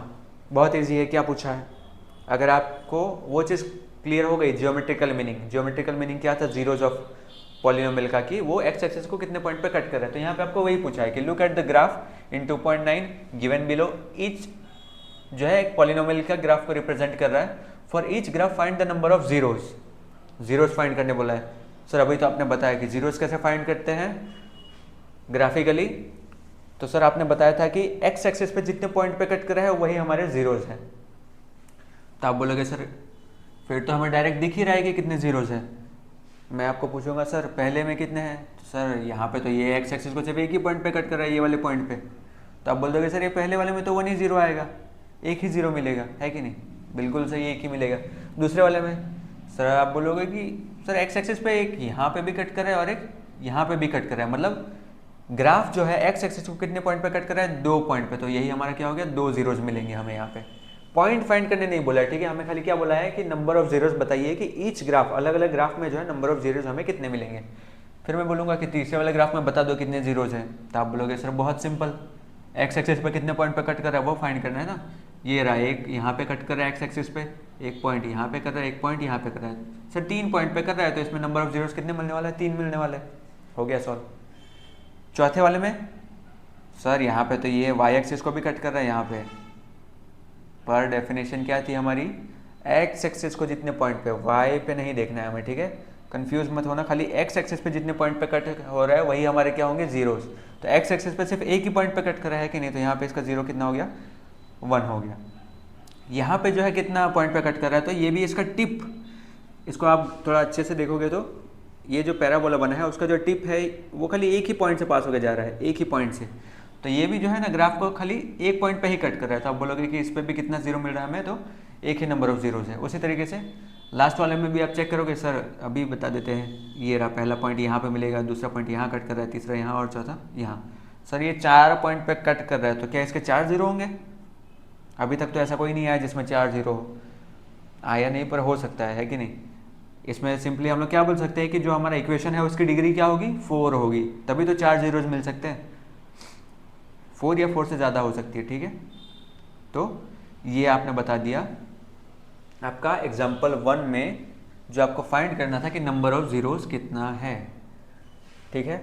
बहुत ईजी है, क्या पूछा है, अगर आपको वो चीज़ क्लियर हो गई, जियोमेट्रिकल मीनिंग क्या था, जीरोज ऑफ पॉलिनोमियल का, कि वो एक्स एक्सिस को कितने पॉइंट पे कट कर रहा है। तो यहाँ पे आपको वही पूछा है कि look at the graph in 2.9 given below, each जो है एक पॉलिनोमियल का ग्राफ को रिप्रेजेंट कर रहा है। For each graph find the number of zeros find करने बोला है। सर अभी तो आपने बताया कि जीरोज कैसे फाइंड करते हैं ग्राफिकली, तो सर आपने बताया था कि एक्स एक्सिस पे जितने पॉइंट पे कट कर रहा है वही हमारे जीरोज हैं। तो आप बोलोगे सर फिर तो हमें डायरेक्ट दिख ही रहा है कि कितने जीरोज हैं। मैं आपको पूछूंगा सर पहले में कितने हैं, तो सर यहाँ पे तो ये एक्स एक्सिस को सिर्फ एक ही पॉइंट पे कट कर रहा है, ये वाले पॉइंट पे। तो आप बोल दोगे सर ये पहले वाले में तो 1 ही जीरो आएगा, एक ही जीरो मिलेगा, है कि नहीं, बिल्कुल सही, एक ही मिलेगा। दूसरे वाले में सर आप बोलोगे कि सर एक्स एक्सिस पे एक यहाँ पे भी कट कर रहा है और एक यहाँ पे भी कट कर रहा है, मतलब ग्राफ जो है एक्स एक्सिस को कितने पॉइंट पे कट कर रहा है, 2 पॉइंट पे, तो यही हमारा क्या हो गया, 2 जीरोज मिलेंगे हमें यहाँ पे। पॉइंट फाइंड करने नहीं बोला है, ठीक है, हमें खाली क्या बोला है कि नंबर ऑफ जीरोज बताइए कि ईच ग्राफ, अलग अलग ग्राफ में जो है नंबर ऑफ जीरोज हमें कितने मिलेंगे। फिर मैं बोलूँगा कि तीसरे वाले ग्राफ में बता दो कितने जीरोज हैं, तो आप बोलोगे सर बहुत सिंपल, एक्स एक्सिस पे कितने पॉइंट पे कट कर रहा है वो फाइंड करना है ना। ये रहा, एक यहाँ पे कट कर रहा है एक्स एक्सिस पे, एक पॉइंट यहाँ पे कर रहा है, एक पॉइंट यहाँ पे कर रहा है, सर 3 पॉइंट पे कर रहा है, तो इसमें नंबर ऑफ जीरोज कितने मिलने वाला है, 3 मिलने वाले, हो गया सॉल्व। चौथे वाले में सर यहाँ पे तो ये वाई एक्सिस को भी कट कर रहा है, यहाँ पे पर डेफिनेशन क्या थी हमारी, एक्स एक्सिस को जितने पॉइंट पे, वाई पे नहीं देखना है हमें, ठीक है, कंफ्यूज मत होना, खाली एक्स एक्सिस पे जितने पॉइंट पे कट हो रहा है वही हमारे क्या होंगे, जीरोस। तो एक्स एक्सिस पे सिर्फ एक ही पॉइंट पे कट कर रहा है कि नहीं, तो यहाँ पे इसका जीरो कितना हो गया, 1 हो गया। यहाँ पे जो है कितना पॉइंट पे कट कर रहा है, तो ये भी इसका टिप, इसको आप थोड़ा अच्छे से देखोगे तो ये जो पैराबोला बना है उसका जो टिप है वो खाली एक ही पॉइंट से पास होकर जा रहा है, एक ही पॉइंट से। तो ये भी जो है ना ग्राफ को खाली एक पॉइंट पे ही कट कर रहा है, तो आप बोलोगे कि इस पर भी कितना जीरो मिल रहा है हमें, तो एक ही नंबर ऑफ जीरोज है। उसी तरीके से लास्ट वाले में भी आप चेक करोगे, सर अभी बता देते हैं, ये रहा पहला पॉइंट यहाँ पे मिलेगा, दूसरा पॉइंट यहाँ कट कर रहा है, तीसरा यहाँ और चौथा यहाँ। सर ये 4 पॉइंट पे कट कर रहा है, तो क्या इसके 4 जीरो होंगे, अभी तक तो ऐसा कोई नहीं आया जिसमें 4 जीरो हो, आया नहीं पर हो सकता है कि नहीं। इसमें सिंपली हम लोग क्या बोल सकते हैं कि जो हमारा इक्वेशन है उसकी डिग्री क्या होगी, 4 होगी, तभी तो 4 जीरोज मिल सकते हैं, 4 या 4 से ज़्यादा हो सकती है, ठीक है। तो ये आपने बता दिया आपका एग्जाम्पल 1 में जो आपको फाइंड करना था कि नंबर ऑफ जीरोस कितना है, ठीक है,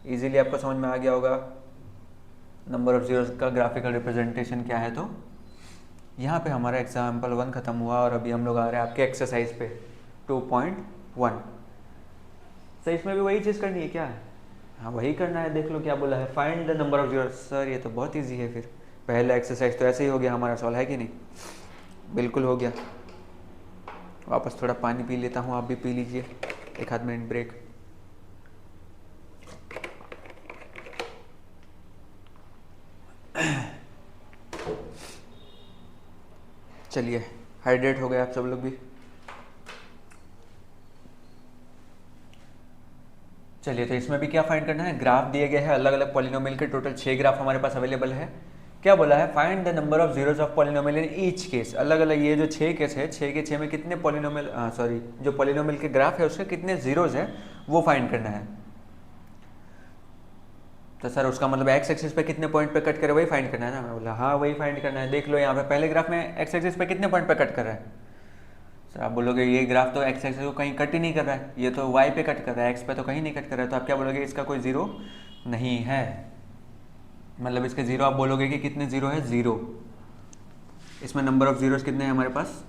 इजीली आपको समझ में आ गया होगा नंबर ऑफ जीरोस का ग्राफिकल रिप्रेजेंटेशन क्या है। तो यहाँ पे हमारा एग्जाम्पल 1 खत्म हुआ और अभी हम लोग आ रहे हैं आपके एक्सरसाइज पे 2.1। सर इसमें भी वही चीज़ करनी है क्या, हाँ वही करना है, देख लो क्या बोला है, find the number of zeros. Sir ये तो बहुत इजी है, फिर पहला एक्सरसाइज तो ऐसे ही हो गया हमारा सॉल्व, है कि नहीं, बिल्कुल हो गया। वापस थोड़ा पानी पी लेता हूँ, आप भी पी लीजिए, 1 आध मिनट ब्रेक। चलिए हाइड्रेट हो गए आप सब लोग भी। चलिए, तो इसमें भी क्या फाइंड करना है, ग्राफ दिए गए हैं अलग अलग पॉलिनोमियल के, टोटल 6 ग्राफ हमारे पास अवेलेबल है। क्या बोला है, find the number of zeros of polynomial in each case. अलग अलग ये जो 6 केस है, 6 के 6 में कितने पॉलिनोमियल जो पॉलिनोमियल के ग्राफ है उसके कितने जीरोज है वो फाइंड करना है। तो सर उसका मतलब एक्स एक्सिस पे कितने पॉइंट पे कट करे वही फाइंड करना है ना। मैं बोला हाँ वही फाइंड करना है। देख लो यहाँ पे पहले ग्राफ में एक्स एक्सिस पे कितने पॉइंट पे कट कर रहा है। सर आप बोलोगे ये ग्राफ तो एक्स एक्सिस को कहीं कट ही नहीं कर रहा है, ये तो वाई पे कट कर रहा है, एक्स पे तो कहीं नहीं कट कर रहा है। तो आप क्या बोलोगे, इसका कोई जीरो नहीं है। मतलब इसके जीरो आप बोलोगे कि कितने जीरो है, जीरो। इसमें नंबर ऑफ जीरोस कितने हैं हमारे पास,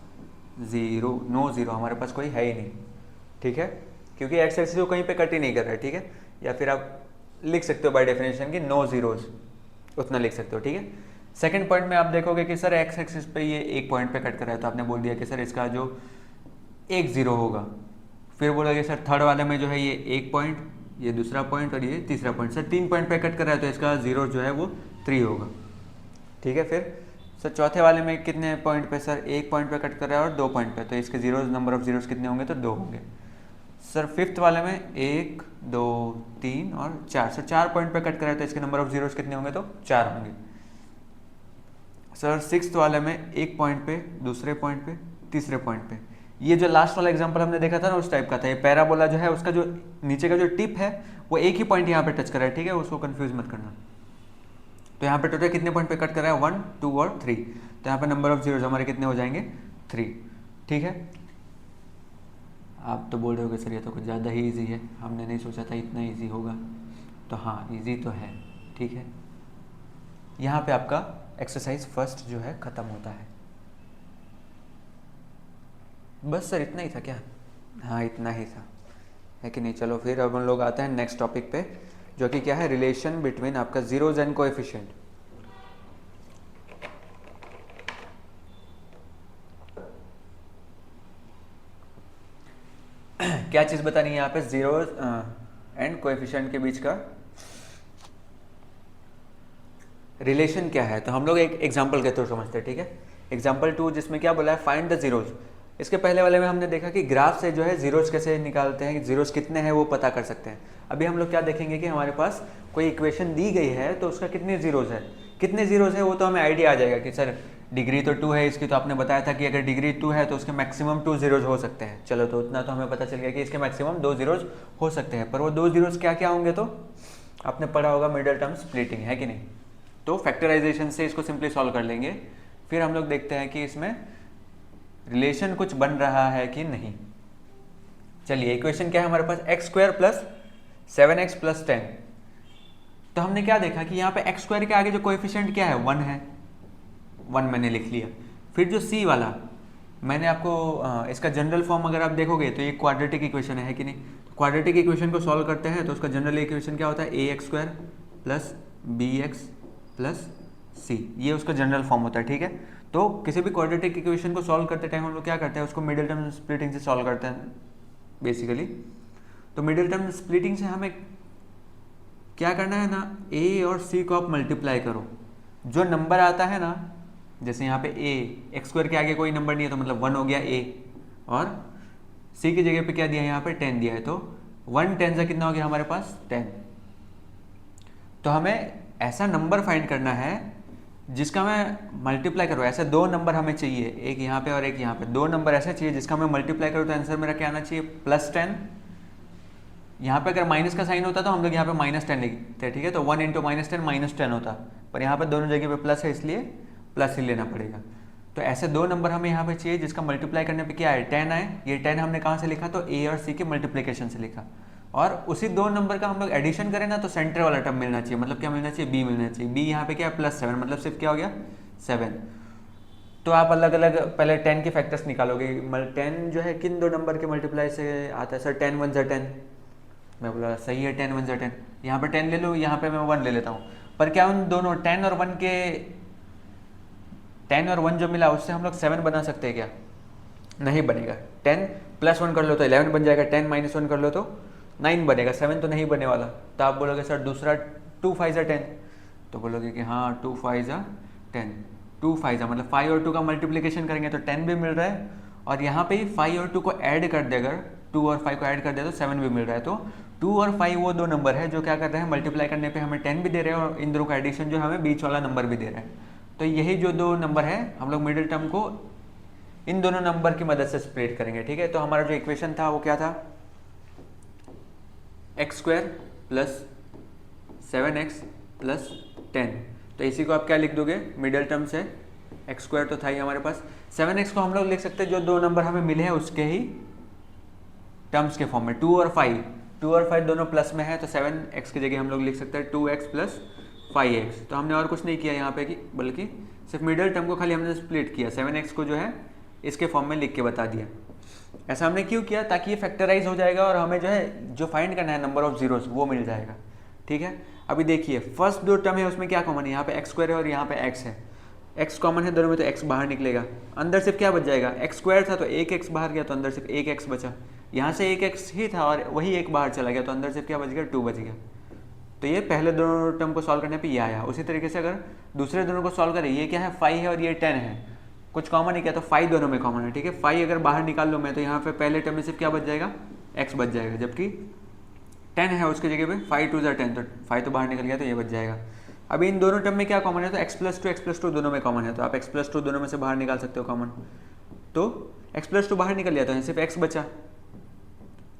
जीरो, नो जीरो, हमारे पास कोई है ही नहीं। ठीक है, क्योंकि एक्स एक्सिस को कहीं पे कट ही नहीं कर रहा है। ठीक है, या फिर आप लिख सकते हो बाय डेफिनेशन कि नो जीरोज, उतना लिख सकते हो। ठीक है, सेकंड पॉइंट में आप देखोगे कि सर एक्स एक्सिस पे ये एक पॉइंट पे कट कर रहा है, तो आपने बोल दिया कि सर इसका जो एक जीरो होगा। फिर बोलोगे सर थर्ड वाले में जो है ये एक पॉइंट, ये दूसरा पॉइंट और ये तीसरा पॉइंट, सर 3 पॉइंट पे कट कर रहा है तो इसका जीरो जो है वो 3 होगा। ठीक है, फिर सर चौथे वाले में कितने पॉइंट पे, सर एक पॉइंट पे कट कर रहा है और 2 पॉइंट पे, तो इसके जीरो नंबर ऑफ जीरोस कितने होंगे, तो 2 होंगे। सर फिफ्थ वाले में 1 2 3 और 4, सर 4 पॉइंट पे कट कर रहा है तो इसके नंबर ऑफ जीरोस कितने होंगे, तो 4 होंगे। सर सिक्स्थ वाले में एक पॉइंट पे, दूसरे पॉइंट पे, तीसरे पॉइंट पे। ये जो लास्ट वाला एग्जांपल हमने देखा था ना उस टाइप का था। ये पैराबोला जो है उसका जो नीचे का जो टिप है वो एक ही पॉइंट यहाँ पे टच कर रहा है। ठीक है, उसको कंफ्यूज मत करना। तो यहाँ पे टोटल कितने पॉइंट पे कट कर रहा है, 1 2 और 3। तो यहाँ पे नंबर ऑफ जीरोज हमारे कितने हो जाएंगे, 3। ठीक है, आप तो बोल रहे होगे सर ये तो कुछ ज़्यादा ही ईजी है, हमने नहीं सोचा था इतना ईजी होगा। तो हाँ ईजी तो है। ठीक है, यहाँ पे आपका एक्सरसाइज फर्स्ट जो है ख़त्म होता है। बस सर इतना ही था क्या, हाँ इतना ही था, है कि नहीं। चलो फिर अब हम लोग आते हैं नेक्स्ट टॉपिक पे, जो कि क्या है, रिलेशन बिटवीन आपका जीरोज एंड कोएफिशिएंट। क्या चीज़ बतानी है यहाँ पे, जीरोज एंड कोएफिशिएंट के बीच का रिलेशन क्या है। तो हम लोग एक एग्जांपल के थ्रू समझते हैं। ठीक है, एग्जांपल 2 जिसमें क्या बोला है, फाइंड द जीरोज। इसके पहले वाले में हमने देखा कि ग्राफ से जो है जीरोज कैसे निकालते हैं, जीरोज कितने हैं वो पता कर सकते हैं। अभी हम लोग क्या देखेंगे कि हमारे पास कोई इक्वेशन दी गई है तो उसका कितने जीरोज है, कितने जीरोज है वो तो हमें आइडिया आ जाएगा कि सर डिग्री तो 2 है इसकी, तो आपने बताया था कि अगर डिग्री 2 है तो उसके मैक्सिमम 2 जीरोज हो सकते हैं। चलो तो उतना तो हमें पता चल गया कि इसके मैक्सिमम 2 जीरोज हो सकते हैं। पर वो 2 जीरोज क्या क्या होंगे, तो आपने पढ़ा होगा मिडल टर्म स्प्लिटिंग, है कि नहीं। तो फैक्टराइजेशन से इसको सिंपली सॉल्व कर लेंगे। फिर हम लोग देखते हैं कि इसमें रिलेशन कुछ बन रहा है कि नहीं। चलिए इक्वेशन क्या है हमारे पास, x square plus 7x plus 10। तो हमने क्या देखा कि यहाँ पे एक्स स्क्वायर के आगे जो कोएफिशिएंट क्या है, 1 है, 1 मैंने लिख लिया। फिर जो सी वाला मैंने आपको इसका जनरल फॉर्म अगर आप देखोगे तो ये क्वाड्रेटिक इक्वेशन है कि नहीं। क्वाड्रेटिक इक्वेशन को सॉल्व करते हैं तो उसका जनरल इक्वेशन क्या होता है, a x square plus b x plus c, ये उसका जनरल फॉर्म होता है। ठीक है, तो किसी भी क्वाड्रेटिक इक्वेशन को सॉल्व करते टाइम हम लोग क्या करते हैं, उसको मिडिल टर्म स्प्लिटिंग से सॉल्व करते हैं बेसिकली। तो मिडिल टर्म स्प्लिटिंग से हमें क्या करना है ना, ए और सी को आप मल्टीप्लाई करो। जो नंबर आता है ना, जैसे यहाँ पे ए, एक्स स्क्वायर के आगे कोई नंबर नहीं है तो मतलब 1 हो गया ए, और सी की जगह पे क्या दिया है, यहाँ पे 10 दिया है, तो 1 10 से कितना हो गया हमारे पास, 10। तो हमें ऐसा नंबर फाइंड करना है जिसका मैं मल्टीप्लाई करूँ। ऐसे 2 नंबर हमें चाहिए, एक यहाँ पे और एक यहाँ पे, 2 नंबर ऐसे चाहिए जिसका मैं मल्टीप्लाई करूँ तो आंसर मेरा क्या आना चाहिए, +10। यहाँ पे अगर माइनस का साइन होता तो हम लोग यहाँ पे -10 लिखते, ठीक है। तो 1 × -10 -10 होता, पर यहाँ पे दोनों जगह पे प्लस है इसलिए प्लस ही लेना पड़ेगा। तो ऐसे 2 नंबर हमें यहाँ पे चाहिए जिसका मल्टीप्लाई करने पे क्या है, 10 आए। ये 10 हमने कहाँ से लिखा, तो ए और सी के मल्टीप्लिकेशन से लिखा। और उसी 2 नंबर का हम लोग एडिशन करें ना तो सेंटर वाला टर्म मिलना चाहिए, मतलब क्या मिलना चाहिए, बी मिलना चाहिए। बी यहाँ पे क्या है, +7, मतलब सिर्फ क्या हो गया, 7। तो आप अलग अलग पहले 10 के फैक्टर्स निकालोगे। 10 जो है किन 2 नंबर के मल्टीप्लाई से आता है, सर 10 × 1 = 10। मैं बोला सही है, 10 × 1 = 10। यहाँ पे 10 ले लो, यहाँ पे मैं 1 ले लेता हूँ। पर क्या उन दोनों 10 और 1 के 10 और 1 जो मिला उससे हम लोग 7 बना सकते हैं क्या, नहीं बनेगा। 10 + 1 कर लो तो 11 बन जाएगा, 10 - 1 कर लो तो 9 बनेगा, 7 तो नहीं बने वाला। तो आप बोलोगे सर दूसरा 2 × 5 = 10, तो बोलोगे कि हाँ 2 × 5 = 10। 2 × 5 मतलब 5 और 2 का मल्टीप्लिकेशन करेंगे तो 10 भी मिल रहा है, और यहाँ पे ही 5 और 2 को ऐड कर दे, अगर 2 और 5 को ऐड कर दे तो 7 भी मिल रहा है। तो 2 और 5 वो दो नंबर है जो क्या कर रहे हैं, मल्टीप्लाई करने पे हमें 10 भी दे रहे हैं और इन दोनों का एडिशन जो हमें बीच वाला नंबर भी दे रहा है। तो यही जो दो नंबर है हम लोग मिडिल टर्म को इन दोनों नंबर की मदद से स्प्लिट करेंगे, ठीक है। तो हमारा जो इक्वेशन था वो क्या था, x square plus 7x plus 10। तो इसी को आप क्या लिख दोगे, मिडिल टर्म से एक्स स्क्वायर तो था ही हमारे पास, 7x को हम लोग लिख सकते हैं जो दो नंबर हमें मिले हैं उसके ही टर्म्स के फॉर्म में। 2 और 5 दोनों प्लस में है तो 7x की जगह हम लोग लिख सकते हैं 2x प्लस 5x। तो हमने और कुछ नहीं किया यहाँ पे कि बल्कि सिर्फ मिडिल टर्म को खाली हमने स्प्लिट किया, 7x को जो है इसके फॉर्म में लिख के बता दिया। ऐसा हमने क्यों किया, ताकि ये फैक्टराइज हो जाएगा और हमें जो है जो फाइंड करना है नंबर ऑफ जीरोस वो मिल जाएगा, ठीक है। अभी देखिए फर्स्ट दो टर्म है उसमें क्या कॉमन है, यहाँ पे एक्स स्क्वायर है और यहाँ पे एक्स है, एक्स कॉमन है दोनों में तो एक्स बाहर निकलेगा, अंदर सिर्फ क्या बच जाएगा, एक्स स्क्वायर था तो एक एक्स बाहर गया तो अंदर सिर्फ एक एक्स बचा, यहाँ से एक एक्स ही था और वही एक बाहर चला गया तो अंदर सिर्फ क्या बच गया, 2 बच गया। तो ये पहले दोनों टर्म को सॉल्व करने पे ये आया। उसी तरीके से अगर दूसरे दोनों को सॉल्व करें, ये क्या है 5 है और ये 10 है, कुछ कॉमन नहीं किया तो 5 दोनों में कॉमन है, ठीक है। 5 अगर बाहर निकाल लो मैं तो यहाँ पे पहले टर्म में सिर्फ क्या बच जाएगा, x बच जाएगा, जबकि 10 है उसकी जगह पे 5 2 10, तो 5 तो बाहर निकल गया तो ये बच जाएगा। अभी इन दोनों टर्म में क्या कॉमन है, तो x+2 दोनों में कॉमन है, तो आप x+2 दोनों में से बाहर निकाल सकते हो कॉमन, तो x+2 बाहर निकल गया तो सिर्फ x बचा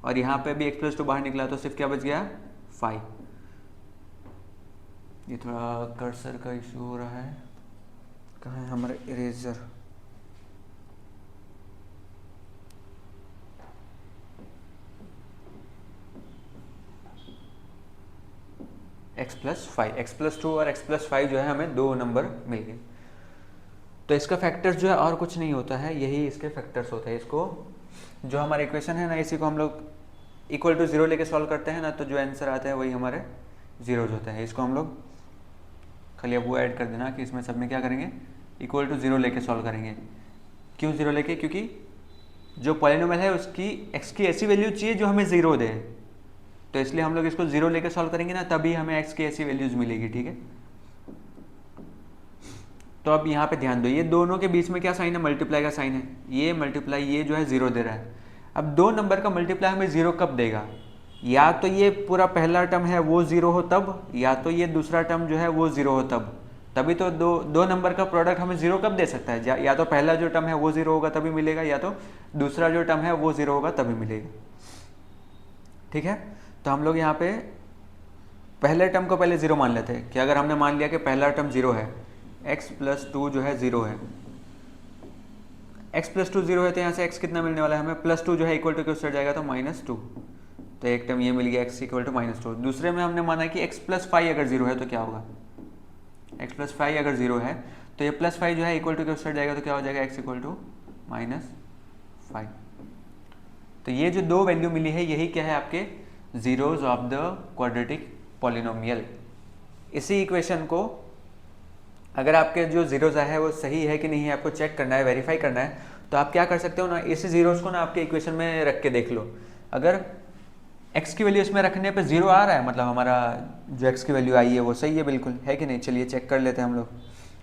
और यहाँ पे भी x+2 बाहर निकला तो सिर्फ क्या बच गया, 5। ये थोड़ा कर्सर का इशू हो रहा है, कहाँ है हमारा इरेजर, x+2 और x+5 जो है हमें दो नंबर मिल गए। तो इसका फैक्टर्स जो है और कुछ नहीं होता है, यही इसके फैक्टर्स होते हैं। इसको जो हमारा इक्वेशन है ना, इसी को हम लोग इक्वल टू 0 लेके सॉल्व करते हैं ना, तो जो आंसर आता है वही हमारे जीरोज होते हैं। इसको हम लोग खाली अब वो ऐड कर देना कि इसमें सब में क्या करेंगे, इक्वल टू 0 लेके सॉल्व करेंगे। क्यों 0 लेके, क्योंकि जो पॉलिनोमियल है उसकी x की ऐसी वैल्यू चाहिए जो हमें 0 दे, तो इसलिए हम लोग इसको 0 लेके सॉल्व करेंगे ना, तभी हमें x की ऐसी वैल्यूज मिलेगी, ठीक है। तो अब यहाँ पे ध्यान दो, ये दोनों के बीच में क्या साइन है, मल्टीप्लाई का साइन है, ये मल्टीप्लाई ये जो है 0 दे रहा है। अब दो नंबर का मल्टीप्लाई हमें 0 कब देगा, या तो ये पूरा पहला टर्म है वो 0 हो तब, या तो ये दूसरा टर्म जो है वो 0 हो तब, तभी तो दो नंबर का प्रोडक्ट हमें 0 कब दे सकता है, या तो पहला जो टर्म है वो 0 होगा तभी मिलेगा, या तो दूसरा जो टर्म है वो 0 होगा तभी मिलेगा, ठीक है। तो हम लोग यहाँ पे पहले टर्म को पहले 0 मान लेते हैं कि अगर हमने मान लिया कि पहला टर्म 0 है, x+2 जो है 0 है, x+2 0 है तो यहाँ से x कितना मिलने वाला है हमें, +2 जो है इक्वल टू के उससे जाएगा तो -2, तो एक टर्म ये मिल गया x इक्वल टू -2। दूसरे में हमने माना कि x+5 अगर 0 है तो क्या होगा, x+5 अगर 0 है तो ये +5 जो है इक्वल टू के उससे जाएगा तो क्या हो जाएगा, x इक्वल टू -5। तो ये जो दो वैल्यू मिली है यही क्या है, आपके zeros of the quadratic polynomial. इसी इक्वेशन को अगर आपके जो जीरोज आए हैं वो सही है कि नहीं है, आपको चेक करना है, वेरीफाई करना है, तो आप क्या कर सकते हो ना, इसी जीरोज को ना आपके इक्वेशन में रख के देख लो। अगर x की वैल्यू इसमें रखने पे 0 आ रहा है, मतलब हमारा जो x की वैल्यू आई है वो सही है बिल्कुल, है कि नहीं। चलिए चेक कर लेते हैं हम लोग,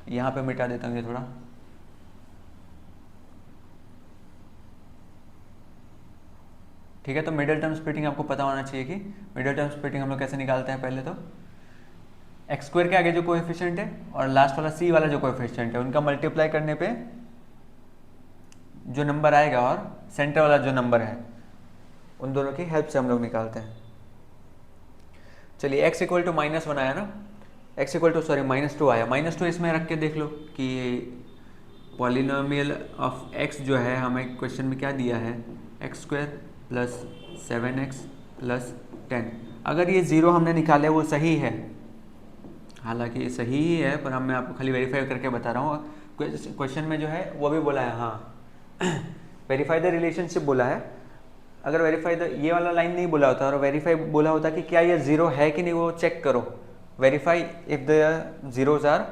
यहाँ पे मिटा देता हूँ ये थोड़ा, ठीक है। तो मिडिल टर्म स्प्लिटिंग आपको पता होना चाहिए कि मिडिल टर्म स्प्लिटिंग हम लोग कैसे निकालते हैं। पहले तो एक्स स्क्वायर के आगे जो कोएफिशिएंट है और लास्ट वाला c वाला जो कोएफिशिएंट है उनका मल्टीप्लाई करने पे जो नंबर आएगा और सेंटर वाला जो नंबर है उन दोनों की हेल्प से हम लोग निकालते हैं। चलिए x इक्वल टू -1 आया ना, x इक्वल टू -2 आया, -2 इसमें रख के देख लो कि पॉलिनोमियल ऑफ x जो है हमें क्वेश्चन में क्या दिया है, x² + 7x + 10। अगर ये 0 हमने निकाले वो सही है, हालांकि ये सही ही है पर मैं आपको खाली वेरीफाई करके बता रहा हूँ। क्वेश्चन में जो है वो भी बोला है, हाँ वेरीफाई द रिलेशनशिप बोला है। अगर वेरीफाई द ये वाला लाइन नहीं बोला होता और वेरीफाई बोला होता कि क्या ये 0 है कि नहीं वो चेक करो, verify if the zeros are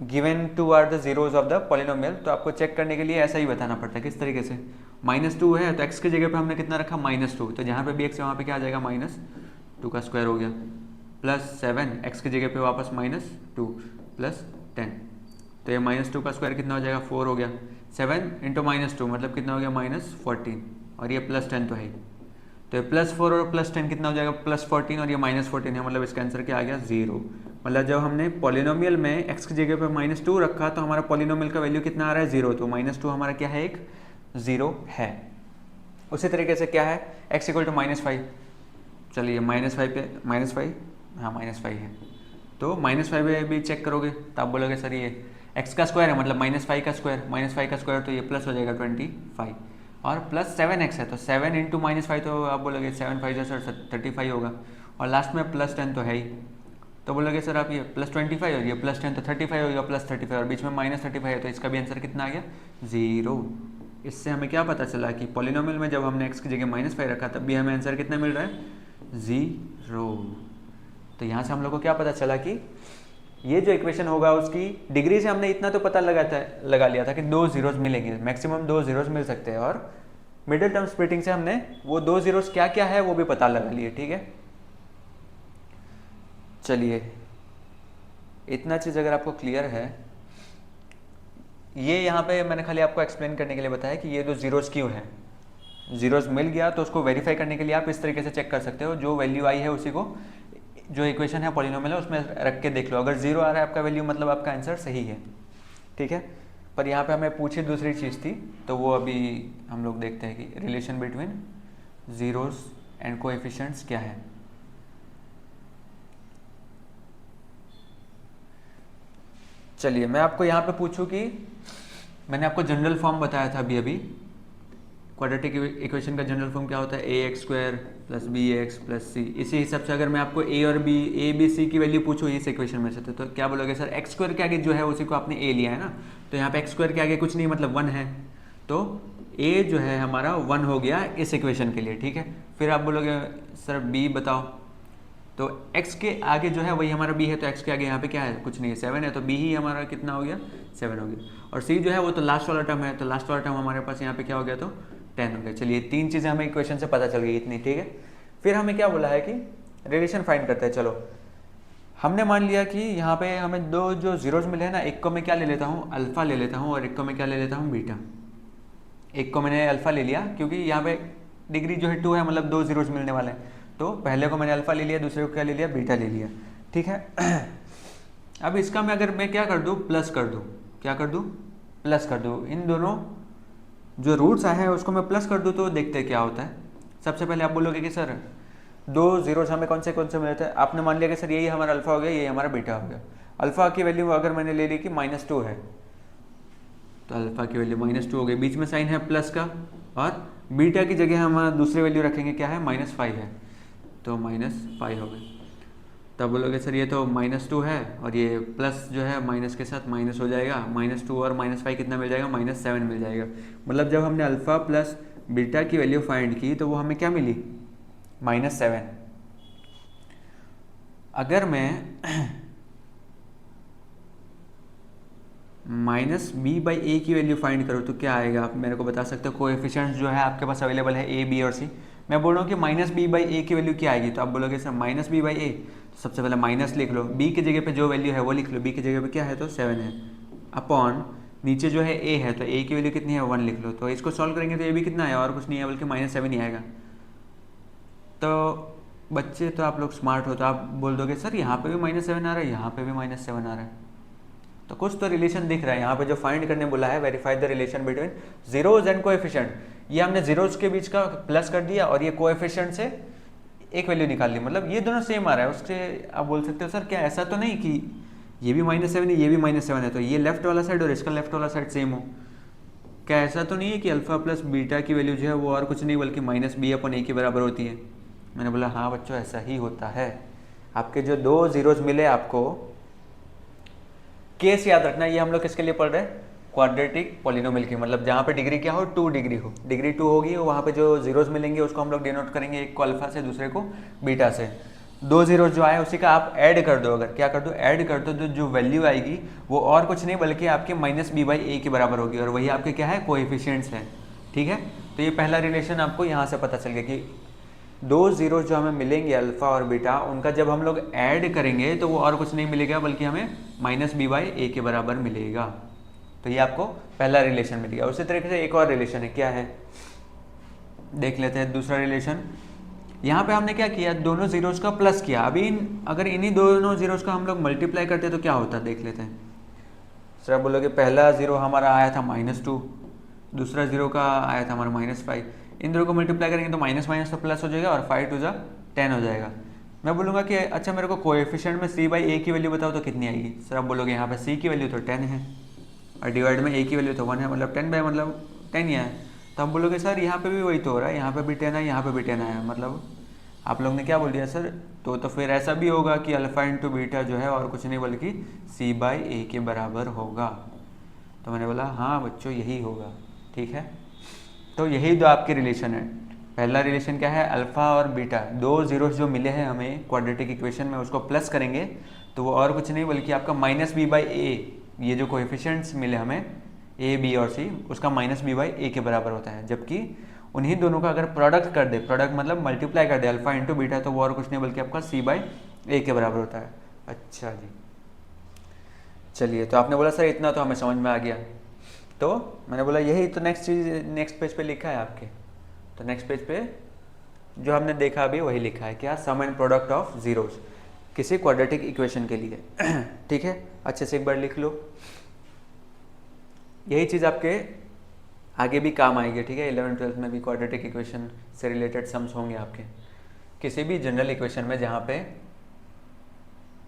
given two are the zeros of the polynomial. तो आपको चेक करने के लिए ऐसा ही बताना पड़ता है। किस तरीके से, -2 है तो x की जगह पे हमने कितना रखा, -2, तो जहाँ पे भी x है वहाँ पे क्या आ जाएगा, -2 का स्क्वायर हो गया, +7 x की जगह पे वापस -2 + 10, तो ये -2 का स्क्वायर कितना हो जाएगा, 4 हो गया, 7 × -2 मतलब कितना हो गया, -14, और ये +10 तो है ही। तो +4 और +10 कितना हो जाएगा, +14 और ये -14 है, मतलब इसका आंसर क्या आ गया 0। मतलब जब हमने पॉलिनोमियल में x की जगह पे -2 रखा तो हमारा पॉलिनोमियल का वैल्यू कितना आ रहा है 0, तो -2 हमारा क्या है, एक 0 है। उसी तरीके से क्या है, x = -5, चलिए -5 पे -5, हाँ -5 है, तो -5 पे भी चेक करोगे तो आप बोलोगे सर ये x का स्क्वायर है, मतलब -5 का स्क्वायर, तो ये प्लस हो जाएगा 25, और +7x है तो 7 × -5, तो आप बोलोगे 7 5 सर 35 होगा, और लास्ट में +10 तो है ही, तो बोलोगे सर आप ये +25 और ये +10 तो 35 होगा, +35 और बीच में -35 है, तो इसका भी आंसर कितना आ गया 0। इससे हमें क्या पता चला कि पॉलिनोमियल में जब हमने x की जगह -5 रखा तब भी हमें आंसर कितना मिल रहा है 0। तो यहाँ से हम लोग को क्या पता चला कि ये जो इक्वेशन होगा उसकी डिग्री से हमने इतना तो पता लगा लिया था कि 2 जीरोस मिलेंगे, मैक्सिमम 2 जीरोस मिल सकते हैं, और मिडिल टर्म स्प्लिटिंग से हमने वो 2 जीरोस क्या क्या है वो भी पता लगा लिए। ठीक है, चलिए इतना चीज़ अगर आपको क्लियर है, ये यहाँ पे मैंने खाली आपको एक्सप्लेन करने के लिए बताया कि ये 2 जीरोस क्यों है। जीरोस मिल गया तो उसको वेरीफाई करने के लिए आप इस तरीके से चेक कर सकते हो, जो वैल्यू आई है उसी को, जो इक्वेशन है पॉलिनोमियल है उसमें रख के देख लो, अगर 0 आ रहा है आपका वैल्यू मतलब आपका आंसर सही है। ठीक है, पर यहाँ पे हमें पूछी दूसरी चीज़ थी, तो वो अभी हम लोग देखते हैं कि relation between zeros and coefficients क्या है। चलिए मैं आपको यहाँ पे पूछूं कि मैंने आपको जनरल फॉर्म बताया था अभी क्वाड्रेटिक इक्वेशन का जनरल फॉर्म क्या होता है, ax² + bx + c। इसी हिसाब से अगर मैं आपको a और b, a b c की वैल्यू पूछूं इस इक्वेशन में से, तो क्या बोलोगे सर x² के आगे जो है उसी को आपने a लिया है ना, तो यहाँ पे x² के आगे कुछ नहीं मतलब 1 है, तो a जो है हमारा 1 हो गया इस इक्वेशन के लिए। ठीक है, फिर आप बोलोगे सर b बताओ, तो x के आगे जो है वही हमारा b है, तो x के आगे यहाँ पे क्या है, कुछ नहीं है, 7 है, तो b ही हमारा कितना हो गया 7 हो गया, और c जो है वो तो लास्ट वाला टर्म है, तो लास्ट वाला टर्म हमारे पास यहाँ पे क्या हो गया, तो 10 हो गया। चलिए 3 चीज़ें हमें इक्वेशन से पता चल गई इतनी। ठीक है, फिर हमें क्या बोला है कि रिलेशन फाइंड करते हैं। चलो हमने मान लिया कि यहाँ पे हमें 2 जो जीरोज मिले हैं ना, एक को मैं क्या ले लेता हूँ, अल्फा ले लेता हूँ, और एक को मैं क्या ले लेता हूँ, बीटा। एक को मैंने अल्फा ले लिया क्योंकि यहाँ पे डिग्री जो है 2 है, मतलब 2 जीरोज मिलने वाले हैं, तो पहले को मैंने अल्फा ले लिया, दूसरे को क्या ले लिया, बीटा ले लिया। ठीक है, अब इसका मैं अगर मैं क्या कर दूँ, प्लस कर दूँ, क्या कर दूँ, प्लस कर दूँ, इन दोनों जो रूट्स आए हैं उसको मैं प्लस कर दूँ, तो देखते क्या होता है। सबसे पहले आप बोलोगे कि सर 2 जीरोज हमें कौन से मिले थे, आपने मान लिया कि सर यही हमारा अल्फा हो गया, यही हमारा बीटा हो गया। अल्फा की वैल्यू अगर मैंने ले ली कि -2 है, तो अल्फा की वैल्यू -2 हो गई, बीच में साइन है प्लस का, और बीटा की जगह हम दूसरी वैल्यू रखेंगे, क्या है, -5 है, तो -5 हो गई। तब बोलोगे सर ये तो -2 है और ये प्लस जो है माइनस के साथ माइनस हो जाएगा, -2 और -5 कितना मिल जाएगा, -7 मिल जाएगा। मतलब जब हमने अल्फ़ा प्लस बीटा की वैल्यू फाइंड की तो वो हमें क्या मिली, -7। अगर मैं -b/a की वैल्यू फाइंड करूँ तो क्या आएगा, आप मेरे को बता सकते हो। कोएफिशिएंट्स जो है आपके पास अवेलेबल है a, b और c। मैं बोल रहा हूँ कि -b/a की वैल्यू क्या आएगी, तो आप बोलोगे सर -b/a, तो सबसे पहले माइनस लिख लो, b की जगह पे जो वैल्यू है वो लिख लो, b की जगह पे क्या है तो 7 है, अपॉन नीचे जो है a है तो a की वैल्यू कितनी है 1 लिख लो। तो इसको सॉल्व करेंगे तो ये भी कितना है, और कुछ नहीं है बल्कि -7 ही आएगा। तो बच्चे तो आप लोग स्मार्ट हो, तो आप बोल दोगे सर यहाँ पे भी -7 आ रहा है, यहाँ पे भी -7 आ रहा है, तो कुछ तो रिलेशन दिख रहा है। यहाँ पे जो फाइंड करने बोला है, verify the relation between zeros and coefficient, ये हमने जीरोज के बीच का प्लस कर दिया और ये कोएफिशिएंट से एक वैल्यू निकाल ली, मतलब ये दोनों सेम आ रहा है। उससे आप बोल सकते हो सर क्या ऐसा तो नहीं कि ये भी -7 है ये भी -7 है, तो ये लेफ्ट वाला साइड और इसका लेफ्ट वाला साइड सेम हो, क्या ऐसा तो नहीं है कि अल्फा प्लस बीटा की वैल्यू जो है वो और कुछ नहीं बल्कि -b/a के बराबर होती है। मैंने बोला हाँ बच्चों ऐसा ही होता है। आपके जो 2 जीरोज मिले आपको, केस याद रखना, ये हम लोग किसके लिए पढ़ रहे हैं, क्वाड्रेटिक पॉलिनोमियल की, मतलब जहाँ पे डिग्री क्या हो, 2 डिग्री हो, डिग्री 2 होगी, वहाँ पे जो जीरोज मिलेंगे उसको हम लोग डिनोट करेंगे, एक को अल्फा से दूसरे को बीटा से। 2 जीरोज जो आए उसी का आप ऐड कर दो, अगर क्या कर दो, ऐड कर दो, तो जो वैल्यू आएगी वो और कुछ नहीं बल्कि आपके -b/a के बराबर होगी, और वही आपके क्या है, कोएफिशिएंट्स है। ठीक है, तो ये पहला रिलेशन आपको यहाँ से पता चल गया कि 2 जीरो जो हमें मिलेंगे अल्फा और बीटा, उनका जब हम लोग ऐड करेंगे तो वो और कुछ नहीं मिलेगा बल्कि हमें -b/a के बराबर मिलेगा। तो ये आपको पहला रिलेशन मिल गया। उसी तरीके से एक और रिलेशन है, क्या है देख लेते हैं दूसरा रिलेशन। यहाँ पे हमने क्या किया, दोनों जीरोस का प्लस किया। अभी अगर इन्हीं दोनों जीरोस का हम लोग मल्टीप्लाई करते तो क्या होता देख लेते हैं। सर आप बोलोगे पहला जीरो हमारा आया था -2, दूसरा जीरो का आया था हमारा -5, इन दोनों को मल्टीप्लाई करेंगे तो माइनस माइनस तो प्लस हो जाएगा और 5 टू 10 हो जाएगा। मैं बोलूँगा कि अच्छा मेरे को कोएफिशिएंट में c/a की वैल्यू बताओ तो कितनी आएगी। सर आप बोलोगे यहाँ पे c की वैल्यू तो 10 है और डिवाइड में a की वैल्यू तो 1 है, मतलब 10 बाय मतलब 10 ही है। तो हम बोलोगे सर यहाँ पे भी वही तो हो रहा है, यहाँ पे भी 10 है, यहाँ पे भी 10 है, मतलब आप लोग ने क्या बोल दिया सर। तो फिर ऐसा भी होगा कि अल्फ़ा इंटू बीटा जो है और कुछ नहीं बल्कि c/a के बराबर होगा। तो मैंने बोला हाँ बच्चों यही होगा, ठीक है। तो यही दो आपके रिलेशन है। पहला रिलेशन क्या है, अल्फ़ा और बीटा, दो जीरोस जो मिले हैं हमें क्वाड्रेटिक इक्वेशन में, उसको प्लस करेंगे तो वो और कुछ नहीं बल्कि आपका -b/a, ये जो कोएफिशिएंट्स मिले हमें a, b और c, उसका -b/a के बराबर होता है। जबकि उन्हीं दोनों का अगर प्रोडक्ट कर दे, प्रोडक्ट मतलब मल्टीप्लाई कर दे अल्फ़ा इंटू बीटा, तो वो और कुछ नहीं बल्कि आपका c/a के बराबर होता है। अच्छा जी, चलिए तो आपने बोला सर इतना तो हमें समझ में आ गया। तो मैंने बोला यही तो नेक्स्ट चीज़ नेक्स्ट पेज पे लिखा है आपके। तो नेक्स्ट पेज पे जो हमने देखा अभी वही लिखा है, क्या, सम एंड प्रोडक्ट ऑफ जीरोस किसी क्वाड्रेटिक इक्वेशन के लिए। ठीक है, अच्छे से एक बार लिख लो। यही चीज़ आपके आगे भी काम आएगी, ठीक है। 11th-12th में भी क्वाड्रेटिक इक्वेशन से रिलेटेड सम्स होंगे आपके, किसी भी जनरल इक्वेशन में जहाँ पे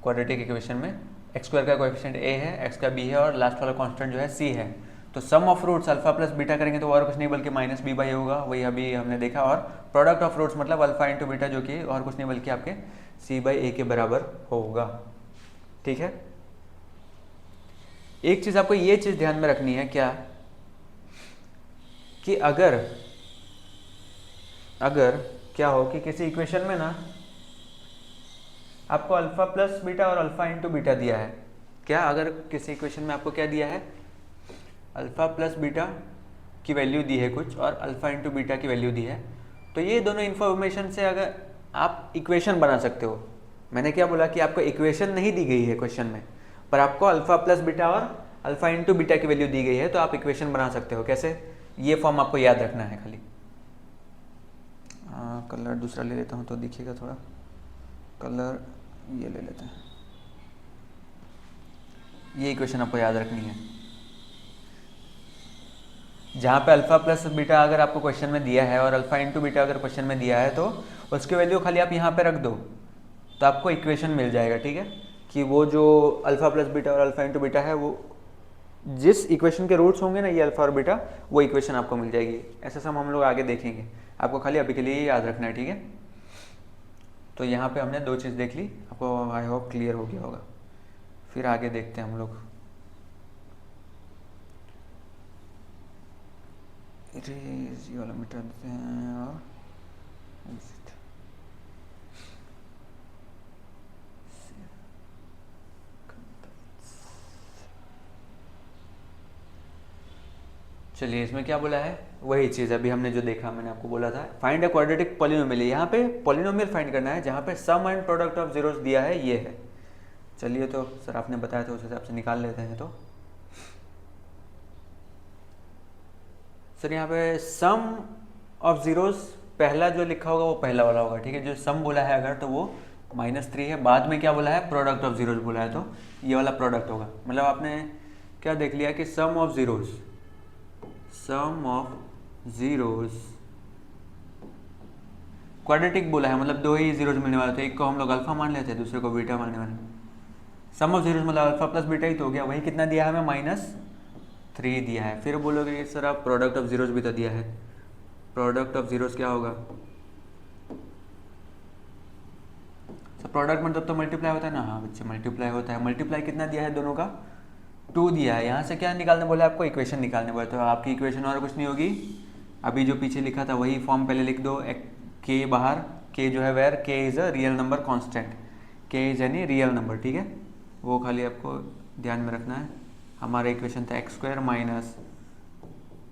क्वाड्रेटिक इक्वेशन में x² का कोएफिशिएंट a है, x का b है और लास्ट वाला कांस्टेंट जो है c है। तो sum of roots alpha plus beta करेंगे तो और कुछ नहीं बल्कि -b/a होगा, वही अभी हमने देखा। और प्रोडक्ट ऑफ रूट्स मतलब अल्फा इंटू बीटा जो कि और कुछ नहीं बल्कि आपके c/a के बराबर होगा, ठीक है। एक चीज़ आपको ये चीज़ ध्यान में रखनी है, क्या, कि अगर क्या हो कि किसी इक्वेशन में ना आपको अल्फा प्लस बीटा और अल्फा इंटू बीटा दिया है, क्या, अगर किसी इक्वेशन में आपको क्या दिया है, अल्फा प्लस बीटा की वैल्यू दी है कुछ और अल्फा इंटू बीटा की वैल्यू दी है, तो ये दोनों इन्फॉर्मेशन से अगर आप इक्वेशन बना सकते हो। मैंने क्या बोला कि आपको इक्वेशन नहीं दी गई है क्वेश्चन में, पर आपको अल्फा प्लस बीटा और अल्फा इंटू बीटा की वैल्यू दी गई है, तो आप इक्वेशन बना सकते हो। कैसे, ये फॉर्म आपको याद रखना है खाली। कलर दूसरा ले लेता हूँ तो दिखेगा थोड़ा, कलर ये ले लेते हैं। ये इक्वेशन आपको याद रखनी है, जहाँ पे अल्फा प्लस बीटा अगर आपको क्वेश्चन में दिया है और अल्फा इंटू बीटा अगर क्वेश्चन में दिया है, तो उसकी वैल्यू खाली आप यहाँ पे रख दो तो आपको इक्वेशन मिल जाएगा, ठीक है। कि वो जो अल्फा प्लस बीटा और अल्फा इंटू बीटा है, वो जिस इक्वेशन के रूट्स होंगे ना, ये अल्फा और बीटा, वो इक्वेशन आपको मिल जाएगी। ऐसा सब हम लोग आगे देखेंगे, आपको खाली अभी के लिए याद रखना है, ठीक है। तो यहाँ पे हमने दो चीज़ देख ली, आपको आई होप क्लियर हो गया होगा। फिर आगे देखते हैं हम लोग। ये वाला मिटा देते हैं और चलिए, इसमें क्या बोला है, वही चीज़ अभी हमने जो देखा, मैंने आपको बोला था फाइंड अ क्वाड्रेटिक पॉलिनोमियल। यहाँ पे पॉलिनोमियल फाइंड करना है जहाँ पे सम एंड प्रोडक्ट ऑफ जीरोस दिया है, ये है। चलिए, तो सर आपने बताया था उस हिसाब से निकाल लेते हैं। तो सर यहाँ पे सम ऑफ जीरोस पहला जो लिखा होगा वो पहला वाला होगा, ठीक है। जो सम बोला है अगर, तो वो -3 है। बाद में क्या बोला है, प्रोडक्ट ऑफ जीरोस बोला है, तो ये वाला प्रोडक्ट होगा। मतलब आपने क्या देख लिया कि सम ऑफ जीरोस क्वाड्रेटिक बोला है, मतलब दो ही जीरोस मिलने वाले थे, एक को हम लोग अल्फा मान लेते हैं, दूसरे को बीटा मानने वाले। सम ऑफ जीरोस मतलब अल्फा प्लस बीटा ही तो हो गया, वही कितना दिया है हमें, -3 दिया है। फिर बोलोगे सर आप प्रोडक्ट ऑफ जीरोस भी तो दिया है, प्रोडक्ट ऑफ जीरोस क्या होगा सर, प्रोडक्ट मतलब तो मल्टीप्लाई होता है ना। हाँ बच्चे, मल्टीप्लाई होता है। मल्टीप्लाई कितना दिया है दोनों का, 2 दिया है। यहाँ से क्या निकालने बोला आपको, इक्वेशन निकालने बोला। तो आपकी इक्वेशन और कुछ नहीं होगी, अभी जो पीछे लिखा था वही फॉर्म पहले लिख दो। के बाहर, के जो है वेयर के is a real number constant, के इज एनी रियल नंबर, ठीक है। वो खाली आपको ध्यान में रखना है। हमारा इक्वेशन था x² minus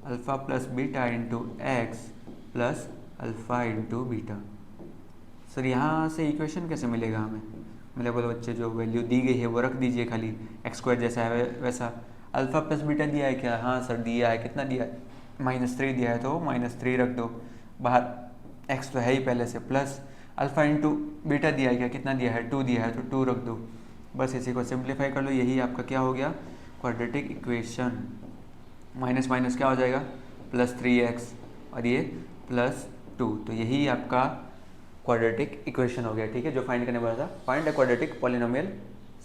alpha plus beta into x plus alpha into beta. Sir यहाँ से इक्वेशन कैसे मिलेगा हमें, मेरे बोलो बच्चे, जो वैल्यू दी गई है वो रख दीजिए खाली, x² जैसा है वैसा। अल्फ़ा प्लस बीटा दिया है क्या, हाँ सर दिया है। कितना दिया है, -3 दिया है, तो -3 रख दो। बाहर x तो है ही पहले से, प्लस अल्फ़ा इंटू बीटा दिया है क्या, कितना दिया है 2 दिया है, तो 2 रख दो, बस इसी को सिंप्लीफाई कर लो, यही आपका क्या हो गया क्वाड्रेटिक इक्वेशन। माइनस माइनस क्या हो जाएगा +3x और ये +2, तो यही आपका क्वाड्रेटिक इक्वेशन हो गया। ठीक है, जो फाइंड करने वाला था, find a quadratic polynomial,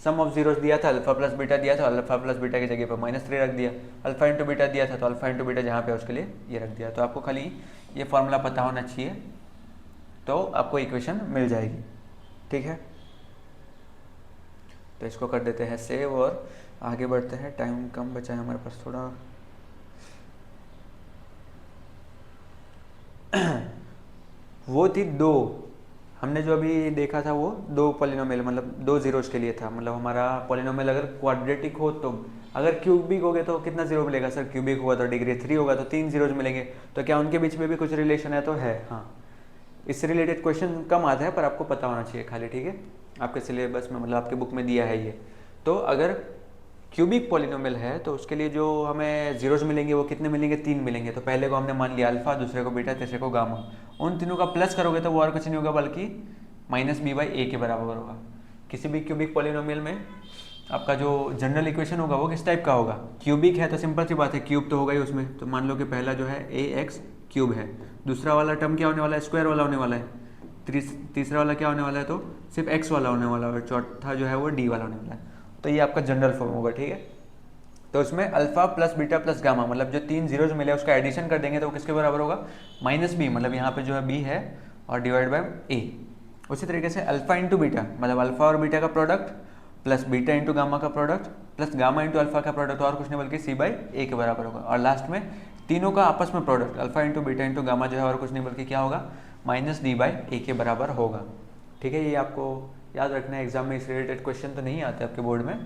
sum of zeros दिया था, अल्फा प्लस बीटा दिया था, अल्फा प्लस बीटा की जगह पर -3 रख दिया, अल्फा इंटू बीटा दिया था तो अल्फा इंटू बीटा जहाँ पे उसके लिए ये रख दिया। तो आपको खाली ये फॉर्मूला पता होना चाहिए तो आपको इक्वेशन मिल जाएगी। ठीक है, तो इसको कर देते हैं सेव और आगे बढ़ते हैं, टाइम कम बचा है हमारे पास थोड़ा। वो थी 2, हमने जो अभी देखा था वो 2 पॉलिनोमियल, मतलब 2 जीरोस के लिए था। मतलब हमारा पॉलिनोमियल अगर क्वाड्रेटिक हो तो, अगर क्यूबिक हो गए तो कितना जीरो मिलेगा सर, क्यूबिक होगा तो डिग्री 3 होगा तो 3 जीरोज मिलेंगे। तो क्या उनके बीच में भी कुछ रिलेशन है, तो है हाँ। इससे रिलेटेड क्वेश्चन कम आता है पर आपको पता होना चाहिए खाली। ठीक है, आपके सिलेबस में मतलब आपके बुक में दिया है ये। तो अगर क्यूबिक पॉलिनोमियल है तो उसके लिए जो हमें जीरोज मिलेंगे वो कितने मिलेंगे, 3 मिलेंगे। तो पहले को हमने मान लिया अल्फा, दूसरे को बीटा, तीसरे को गामा। उन तीनों का प्लस करोगे तो वो और कुछ नहीं होगा बल्कि -b/a के बराबर होगा। किसी भी क्यूबिक पॉलिनोमियल में आपका जो जनरल इक्वेशन होगा वो किस टाइप का होगा, क्यूबिक है तो सिंपल सी बात है, क्यूब तो होगा ही उसमें। तो मान लो कि पहला जो है ax क्यूब है, दूसरा वाला टर्म क्या होने वाला है, स्क्वायर वाला होने वाला है, तीसरा वाला क्या होने वाला है, तो सिर्फ x वाला होने वाला है, और चौथा जो है वो d वाला होने वाला है। तो ये आपका जनरल फॉर्म होगा। ठीक है, तो उसमें alpha plus beta plus gamma, मतलब जो 3 जीरोज मिले उसका एडिशन कर देंगे तो वो किसके बराबर होगा, -b, मतलब यहाँ पे जो है b है और डिवाइड बाय a। उसी तरीके से अल्फा इंटू बीटा, मतलब अल्फा और बीटा का product plus beta into gamma का product plus gamma into alpha का प्रोडक्ट, और कुछ नहीं बल्कि c/a के बराबर होगा। और लास्ट में तीनों का आपस में product alpha into beta into gamma जो है और कुछ नहीं बल्कि क्या होगा, -d/a के बराबर होगा। ठीक है, ये आपको याद रखना है, एग्जाम में इस रिलेटेड क्वेश्चन तो नहीं आते आपके बोर्ड में,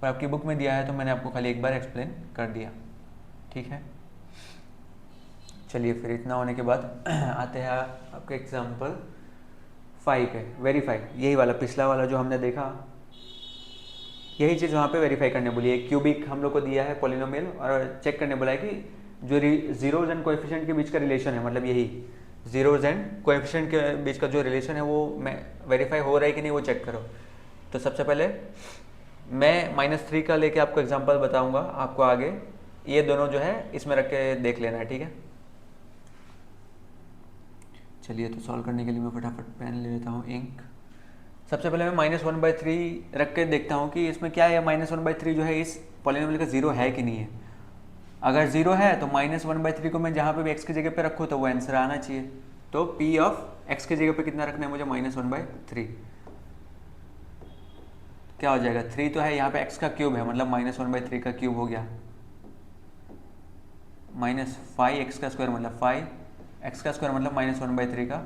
पर आपकी बुक में दिया है तो मैंने आपको खाली एक बार एक्सप्लेन कर दिया। ठीक है, चलिए फिर इतना होने के बाद आते हैं आपके एग्जाम्पल 5 पे, वेरीफाई, यही वाला पिछला वाला जो हमने देखा, यही चीज़ वहाँ पे वेरीफाई करने बोली है। क्यूबिक हम लोग को दिया है पॉलिनोमियल और चेक करने बोला है कि जो जीरोज एंड कोएफिशिएंट के बीच का रिलेशन है, मतलब यही जीरोज एंड कोएफिशिएंट के बीच का जो रिलेशन है वो मैं वेरीफाई हो रहा है कि नहीं वो चेक करो। तो सबसे पहले मैं -3 का लेके आपको एग्जांपल बताऊंगा, आपको आगे ये दोनों जो है इसमें रख के देख लेना है। ठीक है, चलिए तो सॉल्व करने के लिए मैं फटाफट पेन ले लेता हूँ, इंक। सबसे पहले मैं -1/3 रख के देखता हूँ कि इसमें क्या है, -1/3 जो है इस पॉलिनोमियल का जीरो है कि नहीं है। अगर जीरो है तो -1/3 को मैं जहाँ पे भी x की जगह पे रखूँ तो वो आंसर आना चाहिए। तो p ऑफ x की जगह पे कितना रखना है मुझे, -1/3। क्या हो जाएगा, 3 तो है यहाँ पे x का क्यूब है, मतलब -1/3 का क्यूब हो गया, -5x का स्क्वायर मतलब 5x का स्क्वायर मतलब -1/3 का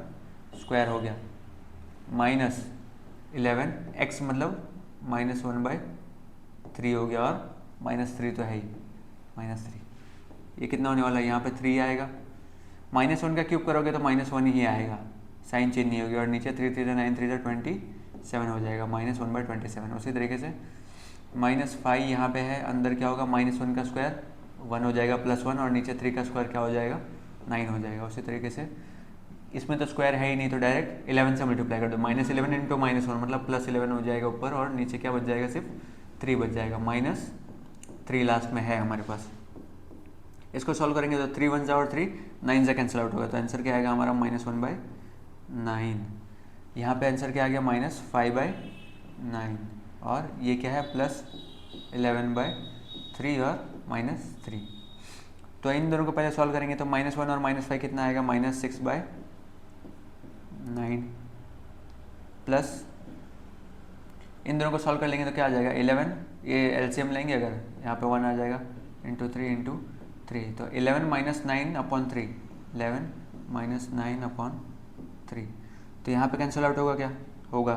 स्क्वायर हो गया, -11x मतलब -1/3 हो गया, और -3 तो है ही, -3 ये कितना होने वाला है, यहाँ पे 3 आएगा, -1 का क्यूब करोगे तो -1 ही आएगा, साइन चेंज नहीं होगी, और नीचे 3 3 9 3 27 हो जाएगा, -1/27। उसी तरीके से -5 यहाँ पे है, अंदर क्या होगा, -1 का स्क्वायर 1 हो जाएगा +1, और नीचे 3 का स्क्वायर क्या हो जाएगा, 9 हो जाएगा। उसी तरीके से इसमें तो स्क्वायर है ही नहीं तो डायरेक्ट 11 से मल्टीप्लाई कर दो, -11 इंटू -1 मतलब +11 हो जाएगा ऊपर, और नीचे क्या बच जाएगा, सिर्फ 3 बच जाएगा, -3 लास्ट में है हमारे पास। इसको सॉल्व करेंगे तो 3 1 और 3 9 से कैंसिल आउट होगा, तो आंसर क्या आएगा हमारा -1/9। यहाँ पे आंसर क्या आ गया, -5/9, और ये क्या है +11/3 और -3। तो इन दोनों को पहले सॉल्व करेंगे तो -1 और -5 कितना आएगा, -6/9 प्लस इन दोनों को सॉल्व कर लेंगे तो क्या आ जाएगा 11, ये एलसीएम लेंगे अगर यहाँ पे 1 आ जाएगा, इंटू 3 तो 11 - 9/3, 11 - 9/3, तो यहाँ पे कैंसिल आउट होगा, क्या होगा,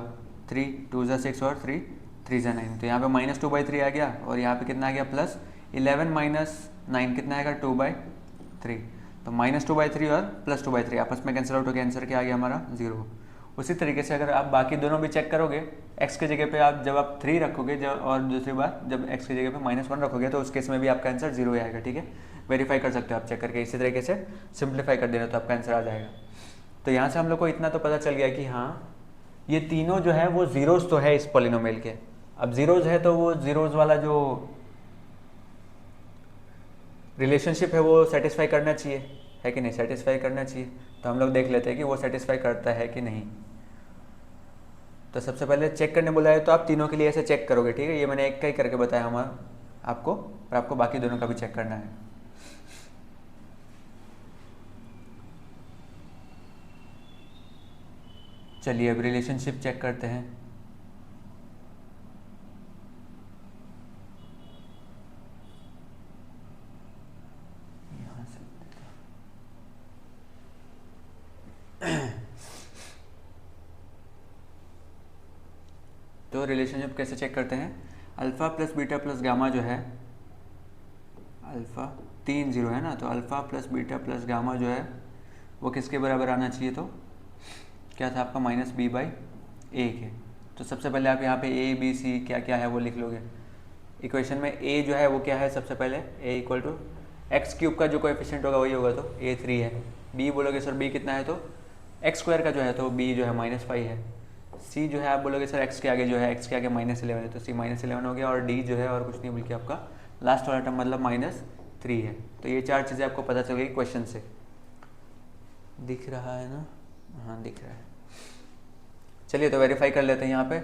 3 2 × 6 और 3 3 × 9, तो यहाँ पे -2/3 आ गया, और यहाँ पे कितना आ गया, +11 - 9 कितना आएगा, 2/3, तो -2/3 और +2/3 आपस में कैंसिल आउट हो गया, आंसर क्या आ गया हमारा 0। उसी तरीके से अगर आप बाकी दोनों भी चेक करोगे, x की जगह पे आप जब आप 3 रखोगे और दूसरी बार जब x की जगह पे -1 रखोगे तो उस केस में भी आपका आंसर 0 ही आएगा। ठीक है, वेरीफाई कर सकते हो आप चेक करके, इसी तरीके से सिंप्लीफाई कर देना तो आपका आंसर आ जाएगा। तो यहाँ से हम लोग को इतना तो पता चल गया कि हाँ ये तीनों जो है वो ज़ीरोज़ तो है इस पॉलिनोमियल के। अब ज़ीरोज़ है तो वो ज़ीरोज़ वाला जो रिलेशनशिप है वो सेटिस्फाई करना चाहिए, है कि नहीं, सेटिस्फाई करना चाहिए। तो हम लोग देख लेते हैं कि वो सेटिस्फाई करता है कि नहीं। तो सबसे पहले चेक करने बोला है तो आप तीनों के लिए ऐसे चेक करोगे, ठीक है। ये मैंने एक का ही करके बताया हमारा आपको, और आपको बाकी दोनों का भी चेक करना है। चलिए अब रिलेशनशिप चेक करते हैं। यहाँ से तो रिलेशनशिप कैसे चेक करते हैं, alpha plus beta plus gamma जो है, अल्फ़ा 3 0 है ना, तो alpha plus beta plus gamma जो है वो किसके बराबर आना चाहिए, तो क्या था आपका माइनस बी बाई ए के। तो सबसे पहले आप यहाँ पे ए बी सी क्या क्या है वो लिख लोगे। इक्वेशन में ए जो है वो क्या है, सबसे पहले ए इक्वल टू एक्स क्यूब का जो कोएफिशिएंट होगा वही होगा, तो ए 3 है। बी बोलोगे सर बी कितना है, तो एक्स स्क्वायर का जो है तो बी जो है -5 है। सी जो है आप बोलोगे सर एक्स के आगे जो है, एक्स के आगे -11 है, तो सी -11 हो गया। और डी जो है और कुछ नहीं बल्कि आपका लास्ट वाला टर्म मतलब -3 है। तो ये चार चीज़ें आपको पता चल गई क्वेश्चन से। दिख रहा है ना, हाँ दिख रहा है। चलिए तो वेरीफाई कर लेते हैं। यहाँ पे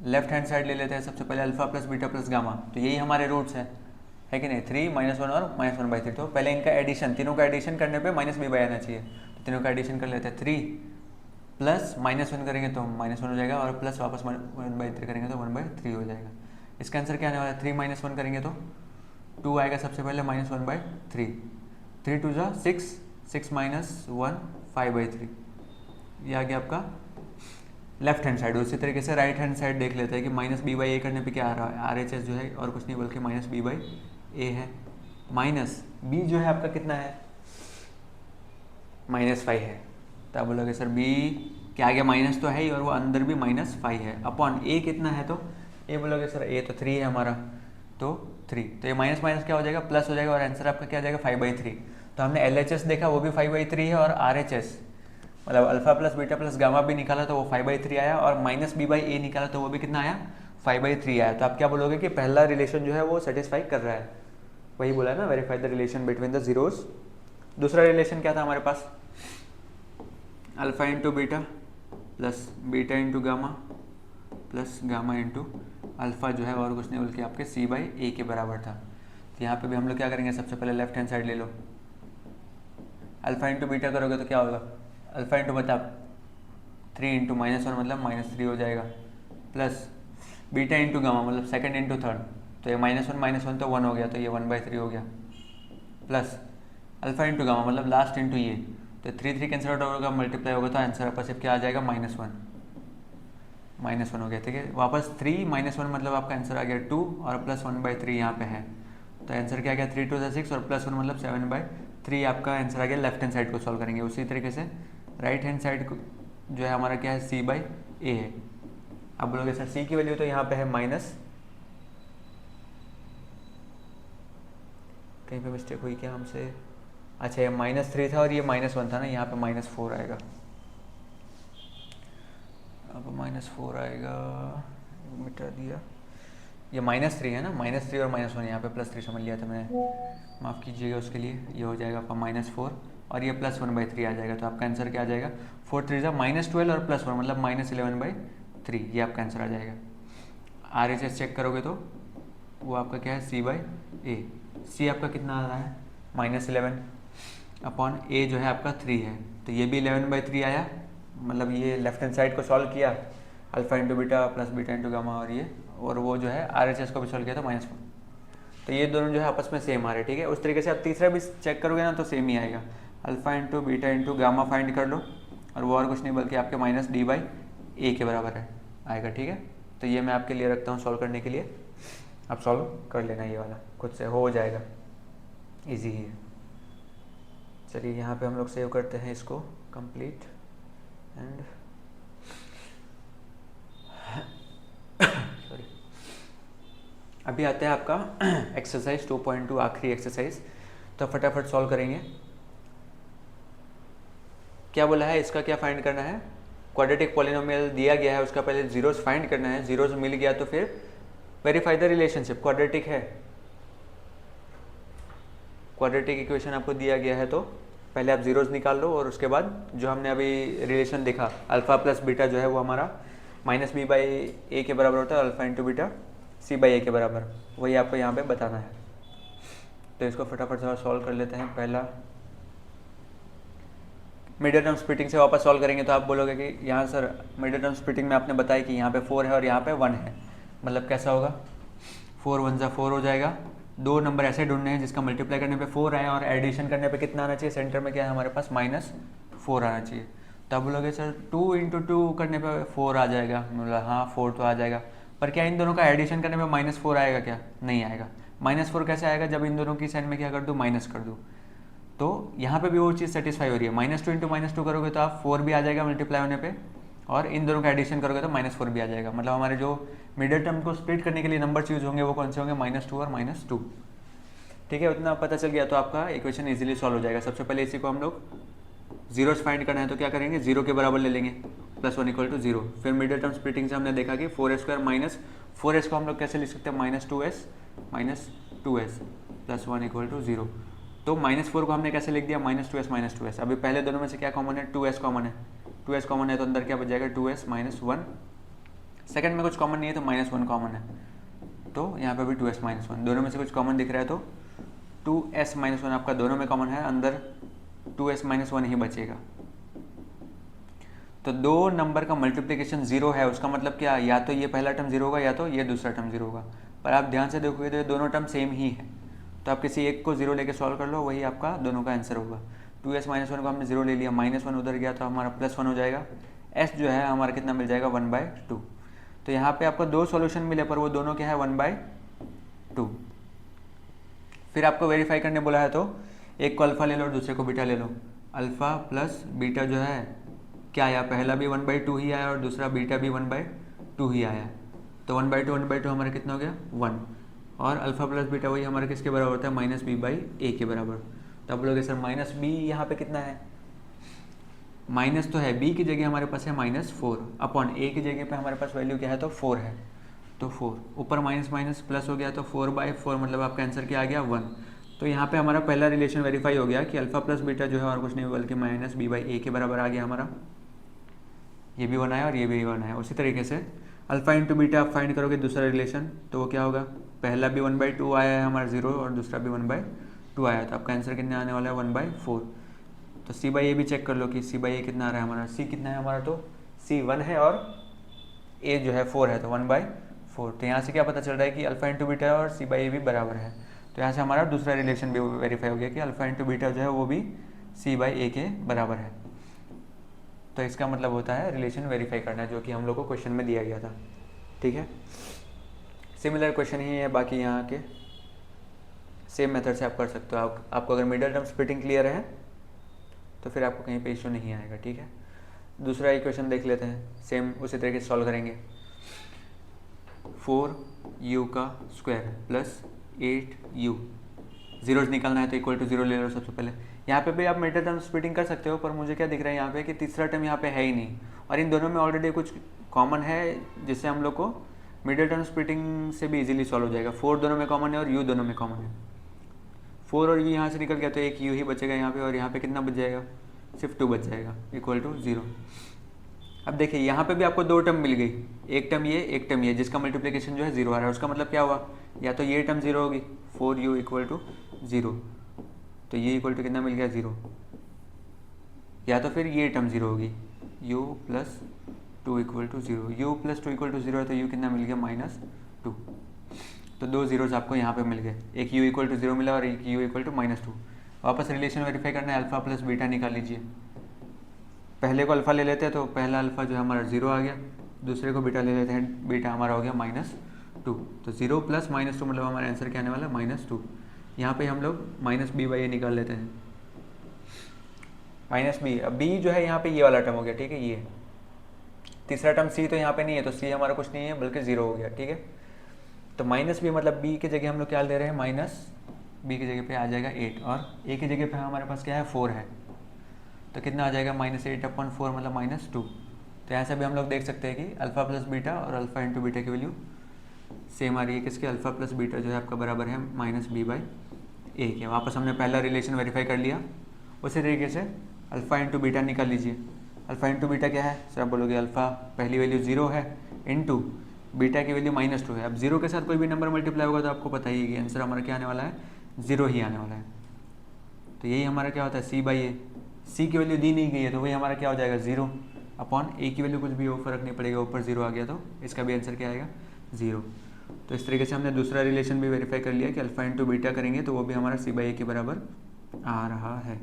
लेफ्ट हैंड साइड ले लेते हैं सबसे पहले, alpha plus beta plus gamma, तो यही हमारे रूट्स हैं, है कि नहीं, 3 -1 और -1/3। तो पहले इनका एडिशन, तीनों का एडिशन करने पे -b आना चाहिए, तो तीनों का एडिशन कर लेते हैं। 3 प्लस -1 करेंगे तो -1 हो जाएगा, और प्लस वापस 1/3 करेंगे तो 1/3 हो जाएगा। इसका आंसर क्या आने वाला है, 3 -1 करेंगे तो 2 आएगा सबसे पहले -1/3। 3 2 जा 6, 6 -1 5/3, ये आ गया आपका लेफ्ट हैंड साइड। उसी तरीके से राइट हैंड साइड देख लेते हैं कि -b/a करने पे क्या आ रहा है, RHS जो है और कुछ नहीं बल्कि -b/a है। माइनस b जो है आपका कितना है, -5 है। तो आप बोलोगे सर b क्या आ गया, माइनस तो है ही और वो अंदर भी -5 है, अपॉन a कितना है, तो a बोलोगे सर a तो 3 है हमारा, तो 3, तो ये माइनस माइनस क्या हो जाएगा, प्लस हो जाएगा, और आंसर आपका क्या आ जाएगा 5/3। तो हमने LHS देखा वो भी 5/3 है, और RHS मतलब alpha plus beta plus gamma भी निकाला तो वो 5/3 आया, और -b/a निकाला तो वो भी कितना आया, 5/3 आया। तो आप क्या बोलोगे कि पहला रिलेशन जो है वो सेटिस्फाई कर रहा है, वही बोला है ना, verify the relation between the zeros. दूसरा रिलेशन क्या था हमारे पास, alpha into beta plus beta into gamma plus gamma into alpha जो है और कुछ नहीं बल्कि आपके c/a के बराबर था। तो यहाँ पे भी हम लोग क्या करेंगे, सबसे पहले लेफ्ट हैंड साइड ले लो, अल्फा इंटू बीटा करोगे तो क्या होगा, अल्फा इंटू मतलब 3 इंटू -1 मतलब -3 हो जाएगा, प्लस बीटा इंटू गामा मतलब सेकंड इंटू थर्ड, तो ये -1 तो 1 हो गया, तो ये 1/3 हो गया, प्लस अल्फा इंटू गामा मतलब लास्ट इंटू ये, तो 3 3 कैंसिल आउट होगा, मल्टीप्लाई होगा, तो आंसर आपका सिर्फ क्या आ जाएगा, -1 हो गया, ठीक है। वापस 3 -1 मतलब आपका आंसर आ गया 2, और प्लस 1/3 यहाँ पे है, तो आंसर क्या गया 3 2 6, और प्लस 1 मतलब 7/3 आपका आंसर आ गया। लेफ्ट हैंड साइड को सॉल्व करेंगे उसी तरीके से राइट हैंड साइड को जो है हमारा क्या है, c/a है। अब बोलोगे सर c की वैल्यू तो यहाँ पे है माइनस, कहीं पे मिस्टेक हुई क्या हमसे, अच्छा ये -3 था और ये -1 था ना, यहाँ पे -4 आएगा, अब -4 आएगा, मिटा दिया, ये -3 है ना, -3 और -1, यहाँ पे +3 समझ लिया था मैंने, माफ़ कीजिएगा उसके लिए। ये हो जाएगा आपका -4 और ये प्लस 1/3 आ जाएगा, तो आपका आंसर क्या आ जाएगा, 4 3 -12 और प्लस 1 मतलब -11/3, ये आपका आंसर आ जाएगा। RHS चेक करोगे तो वो आपका क्या है, c/a, c आपका कितना आ रहा है, -11 अपॉन a जो है आपका 3 है, तो ये भी 11/3 आया, मतलब ये लेफ्ट हैंड साइड को सॉल्व किया, alpha into beta plus beta into gamma, और ये और वो जो है RHS को भी सॉल्व किया था -1, तो ये दोनों जो है आपस में सेम आ रहे हैं, ठीक है। उस तरीके से आप तीसरा भी चेक करोगे ना तो सेम ही आएगा, alpha into beta into gamma find कर लो, और वो और कुछ नहीं बल्कि आपके -d/a के बराबर है आएगा, ठीक है। तो ये मैं आपके लिए रखता हूँ सॉल्व करने के लिए, आप सॉल्व कर लेना, ये वाला खुद से हो जाएगा, ईजी ही है। चलिए यहाँ पे हम लोग सेव करते हैं इसको, कंप्लीट एंड सॉरी। अभी आता है आपका एक्सरसाइज 2.2, आखिरी एक्सरसाइज, तो फटाफट सॉल्व करेंगे। क्या बोला है, इसका क्या फाइंड करना है, क्वाड्रेटिक पॉलिनोमियल दिया गया है उसका पहले जीरोस फाइंड करना है, जीरोस मिल गया तो फिर वेरीफाई द रिलेशनशिप, क्वाड्रेटिक है, क्वाड्रेटिक इक्वेशन आपको दिया गया है तो पहले आप जीरोस निकाल लो और उसके बाद जो हमने अभी रिलेशन देखा अल्फा प्लस बीटा जो है वो हमारा माइनस बी बाई ए के बराबर होता है, alpha into beta c by a के बराबर, वही आपको यहाँ पे बताना है। तो इसको फटाफट से सॉल्व कर लेते हैं। पहला मिडिल टर्म स्प्लिटिंग से वापस सॉल्व करेंगे तो आप बोलोगे कि यहाँ सर मिडिल टर्म स्प्लिटिंग में आपने बताया कि यहाँ पे 4 है और यहाँ पे 1 है, मतलब कैसा होगा, 4 1 जा 4 हो जाएगा। दो नंबर ऐसे ढूंढने हैं जिसका मल्टीप्लाई करने पे 4 आए और एडिशन करने पे कितना आना चाहिए, सेंटर में क्या है हमारे पास -4 आना चाहिए। तो आप बोलोगे सर 2 × 2 करने पे 4 आ जाएगा, मतलब हाँ 4 तो आ जाएगा, पर क्या इन दोनों का एडिशन करने पे -4 आएगा क्या, नहीं आएगा। -4 कैसे आएगा, जब इन दोनों की साइड में क्या कर दूँ, माइनस कर दूँ। तो यहाँ पे भी वो चीज़ सेटिस्फाई हो रही है, -2 × -2 करोगे तो आप 4 भी आ जाएगा मल्टीप्लाई होने पे, और इन दोनों का एडिशन करोगे तो -4 भी आ जाएगा। मतलब हमारे जो मिडिल टर्म को स्प्लिट करने के लिए नंबर चूज होंगे वो कौन से होंगे, -2 और -2। ठीक है, उतना पता चल गया तो आपका इक्वेशन इजीली सॉल्व हो जाएगा। सबसे पहले इसी को हम लोग जीरोस फाइंड करना है तो क्या करेंगे, 0 के बराबर ले लेंगे, +1 = 0। फिर मिडिल टर्म स्प्लिटिंग से हमने देखा कि 4s² -4s को हम लोग कैसे लिख सकते हैं, -2s +1 = 0। तो -4 को हमने कैसे लिख दिया, -2s। अभी पहले दोनों में से क्या कॉमन है, 2s कॉमन है, 2s कॉमन है तो अंदर क्या बच जाएगा, 2s -1। सेकंड में कुछ कॉमन नहीं है तो -1 कॉमन है, तो यहाँ पे भी 2s -1। दोनों में से कुछ कॉमन दिख रहा है तो 2s -1 आपका दोनों में कॉमन है, अंदर 2s -1 ही बचेगा। तो दो नंबर का मल्टीप्लिकेशन 0 है, उसका मतलब क्या, या तो ये पहला टर्म 0 होगा या तो ये दूसरा टर्म 0 होगा। पर आप ध्यान से देखोगे तो ये दोनों टर्म सेम ही है, तो आप किसी एक को 0 लेके सॉल्व कर लो, वही आपका दोनों का आंसर होगा। 2s -1 को हमने 0 ले लिया, -1 उधर गया तो हमारा +1 हो जाएगा। s जो है हमारा कितना मिल जाएगा, 1/2। तो यहाँ पे आपको दो सॉल्यूशन मिले पर वो दोनों क्या है, 1/2। फिर आपको वेरीफाई करने बोला है तो एक को अल्फा ले लो और दूसरे को बीटा ले लो। अल्फा प्लस बीटा जो है क्या आया, पहला भी 1/2 ही आया और दूसरा बीटा भी 1/2 ही आया। तो 1/2 हमारा कितना हो गया, 1। और अल्फा प्लस बीटा वही हमारे किसके बराबर होता है, -b/a के बराबर। तो आप बोलोगे सर -b यहाँ पे कितना है, माइनस तो है, b की जगह हमारे पास है -4 अपॉन a की जगह पे हमारे पास वैल्यू क्या है, तो 4 है, तो 4 ऊपर माइनस माइनस प्लस हो गया तो 4/4, मतलब आपका आंसर क्या आ गया, 1। तो यहाँ पे हमारा पहला रिलेशन वेरीफाई हो गया कि अल्फा प्लस बीटा जो है और कुछ नहीं बल्कि -b/a के बराबर आ गया हमारा। ये भी 1 आया और ये भी 1 आया। उसी तरीके से अल्फा इंटू बीटा आप फाइंड करोगे दूसरा रिलेशन, तो वो क्या होगा, पहला भी 1/2 आया है हमारा 0 और दूसरा भी 1/2 आया, तो आपका आंसर कितना आने वाला है, 1/4। तो c/a भी चेक कर लो कि c/a कितना आ रहा है हमारा, c कितना है हमारा, तो c 1 है और a जो है 4 है, तो 1/4। तो यहाँ से क्या पता चल रहा है कि अल्फा इंटू बीटा और c/a भी बराबर है। तो यहाँ से हमारा दूसरा रिलेशन भी वेरीफाई हो गया कि अल्फा इंटू बीटा जो है वो भी c/a के बराबर है। तो इसका मतलब होता है रिलेशन वेरीफाई करना, जो कि हम लोग को क्वेश्चन में दिया गया था। ठीक है, सिमिलर क्वेश्चन ही है बाकी यहाँ के, सेम मेथड से आप कर सकते हो। आपको अगर मिडिल टर्म स्प्लिटिंग क्लियर है तो फिर आपको कहीं पे इशू नहीं आएगा। ठीक है, दूसरा इक्वेशन देख लेते हैं, सेम उसी तरीके से सॉल्व करेंगे। 4u² प्लस 8u, जीरोज निकालना है तो इक्वल टू 0 ले लो सबसे पहले। यहाँ पे भी आप मिडिल टर्म स्प्लिटिंग कर सकते हो, पर मुझे क्या दिख रहा है यहाँ पे कि तीसरा टर्म यहाँ पे है ही नहीं, और इन दोनों में ऑलरेडी कुछ कॉमन है जिससे हम लोग को मिडिल टर्म स्प्लिटिंग से भी इजीली सॉल्व हो जाएगा। 4 दोनों में कॉमन है और u दोनों में कॉमन है। 4 और u यहाँ से निकल गया तो एक u ही बचेगा यहाँ पे, और यहाँ पे कितना बच जाएगा, सिर्फ 2 बच जाएगा, इक्वल टू 0। अब देखिए यहाँ पे भी आपको दो टर्म मिल गई, एक टर्म ये एक टर्म ये, जिसका मल्टीप्लिकेशन जो है 0 आ रहा है। उसका मतलब क्या हुआ, या तो ये टर्म 0 होगी, 4u = 0, तो ये इक्वल टू कितना मिल गया, 0, या तो फिर ये टर्म 0 होगी, u + 2 = 0, u + 2 = 0 है तो u कितना मिल गया, -2। तो दो जीरोज आपको यहाँ पे मिल गए, एक u = 0 मिला और एक u = -2। वापस रिलेशन वेरीफाई करना है, अल्फा प्लस बीटा निकाल लीजिए। पहले को अल्फा ले लेते हैं तो पहला अल्फा जो है हमारा 0 आ गया, दूसरे को बीटा ले लेते हैं, बीटा हमारा हो गया -2। तो 0 + -2 मतलब हमारा आंसर क्या आने वाला है, -2। यहाँ पे हम लोग -b/a निकाल लेते हैं, -b। अब b जो है यहाँ पे ये वाला टर्म हो गया, ठीक है, ये तीसरा टर्म c तो यहाँ पे नहीं है, तो c हमारा कुछ नहीं है बल्कि 0 हो गया। ठीक है, तो -b मतलब b की जगह हम लोग क्या ले रहे हैं, -b की जगह पे आ जाएगा 8, और a की जगह पे हमारे पास क्या है, 4 है। तो कितना आ जाएगा -8/4 मतलब -2। तो यहाँ से भी हम लोग देख सकते हैं कि अल्फ़ा प्लस बीटा और अल्फ़ा इंटू बीटा की वैल्यू सेम आ रही है। किसके? अल्फ़ा प्लस बीटा जो है आपका बराबर है -b/a के। वापस हमने पहला रिलेशन वेरीफाई कर लिया। उसी तरीके से अल्फ़ा इंटू बीटा निकाल लीजिए। अल्फ़ा इंटू बीटा क्या है? सर आप बोलोगे अल्फ़ा पहली वैल्यू 0 है इंटू बीटा की वैल्यू -2 है। अब 0 के साथ कोई भी नंबर मल्टीप्लाई होगा तो आपको पता ही है कि आंसर हमारा क्या आने वाला है, 0 ही आने वाला है। तो यही हमारा क्या होता है, c/a। c की वैल्यू दी नहीं गई है तो वही हमारा क्या हो जाएगा, 0/a की वैल्यू कुछ भी हो, फर्क नहीं पड़ेगा, ऊपर 0 आ गया तो इसका भी आंसर क्या आएगा, 0। तो इस तरीके से हमने दूसरा रिलेशन भी वेरीफाई कर लिया कि अल्फ़ा इंटू बीटा करेंगे तो वो भी हमारा c/a के बराबर आ रहा है।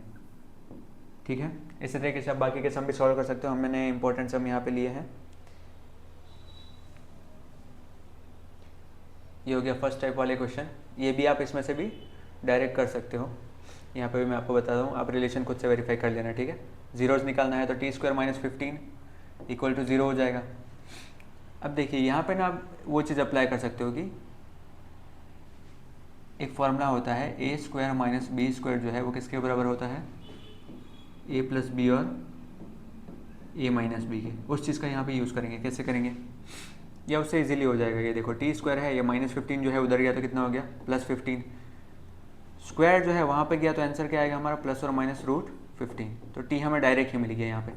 ठीक है, इसी तरीके से आप बाकी के सम भी सॉल्व कर सकते हो। हमने इंपॉर्टेंट सम यहाँ पे लिए हैं। ये हो गया फर्स्ट टाइप वाले क्वेश्चन। ये भी आप इसमें से भी डायरेक्ट कर सकते हो। यहाँ पे भी मैं आपको बता दूँ, आप रिलेशन खुद से वेरीफाई कर लेना। ठीक है, जीरोज़ निकालना है तो t² - 15 = 0 हो जाएगा। अब देखिए यहाँ पे ना आप वो चीज़ अप्लाई कर सकते हो कि एक फॉर्मूला होता है a² - b² जो है वो किसके बराबर होता है, a + b और a - b के। उस चीज़ का यहाँ पे यूज़ करेंगे। कैसे करेंगे, या उससे इजीली हो जाएगा। ये देखो t² है, ये -15 जो है उधर गया तो कितना हो गया, +15। स्क्वायर जो है वहाँ पे गया तो आंसर क्या आएगा हमारा, प्लस और -√15। तो t हमें डायरेक्ट ही मिल गया यहाँ पे।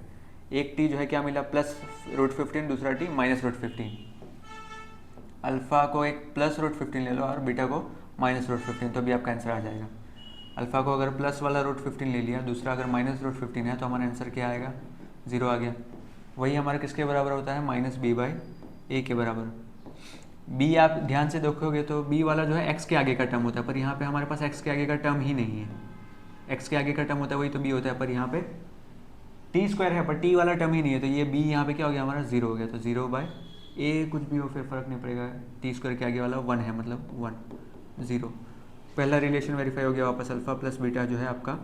एक t जो है क्या मिला, +√15, दूसरा t -√15। अल्फ़ा को एक +√15 ले लो और बीटा को -√15, तो भी आपका आंसर आ जाएगा। अल्फ़ा को अगर प्लस वाला √15 ले लिया, दूसरा अगर -√15 है तो हमारा आंसर क्या आएगा, 0 आ गया। वही हमारा किसके बराबर होता है, -b/a के बराबर। b आप ध्यान से देखोगे तो b वाला जो है x के आगे का टर्म होता है, पर यहाँ पे हमारे पास x के आगे का टर्म ही नहीं है। x के आगे का टर्म होता है वही तो b होता है, पर यहाँ पे t² है पर t वाला टर्म ही नहीं है, तो ये b यहाँ पे क्या हो गया हमारा, 0 हो गया। तो 0/a कुछ भी हो फिर फ़र्क नहीं पड़ेगा, t² के आगे वाला 1 है, मतलब 1, 0। पहला रिलेशन वेरीफाई हो गया। वापस अल्फ़ा प्लस बीटा जो है आपका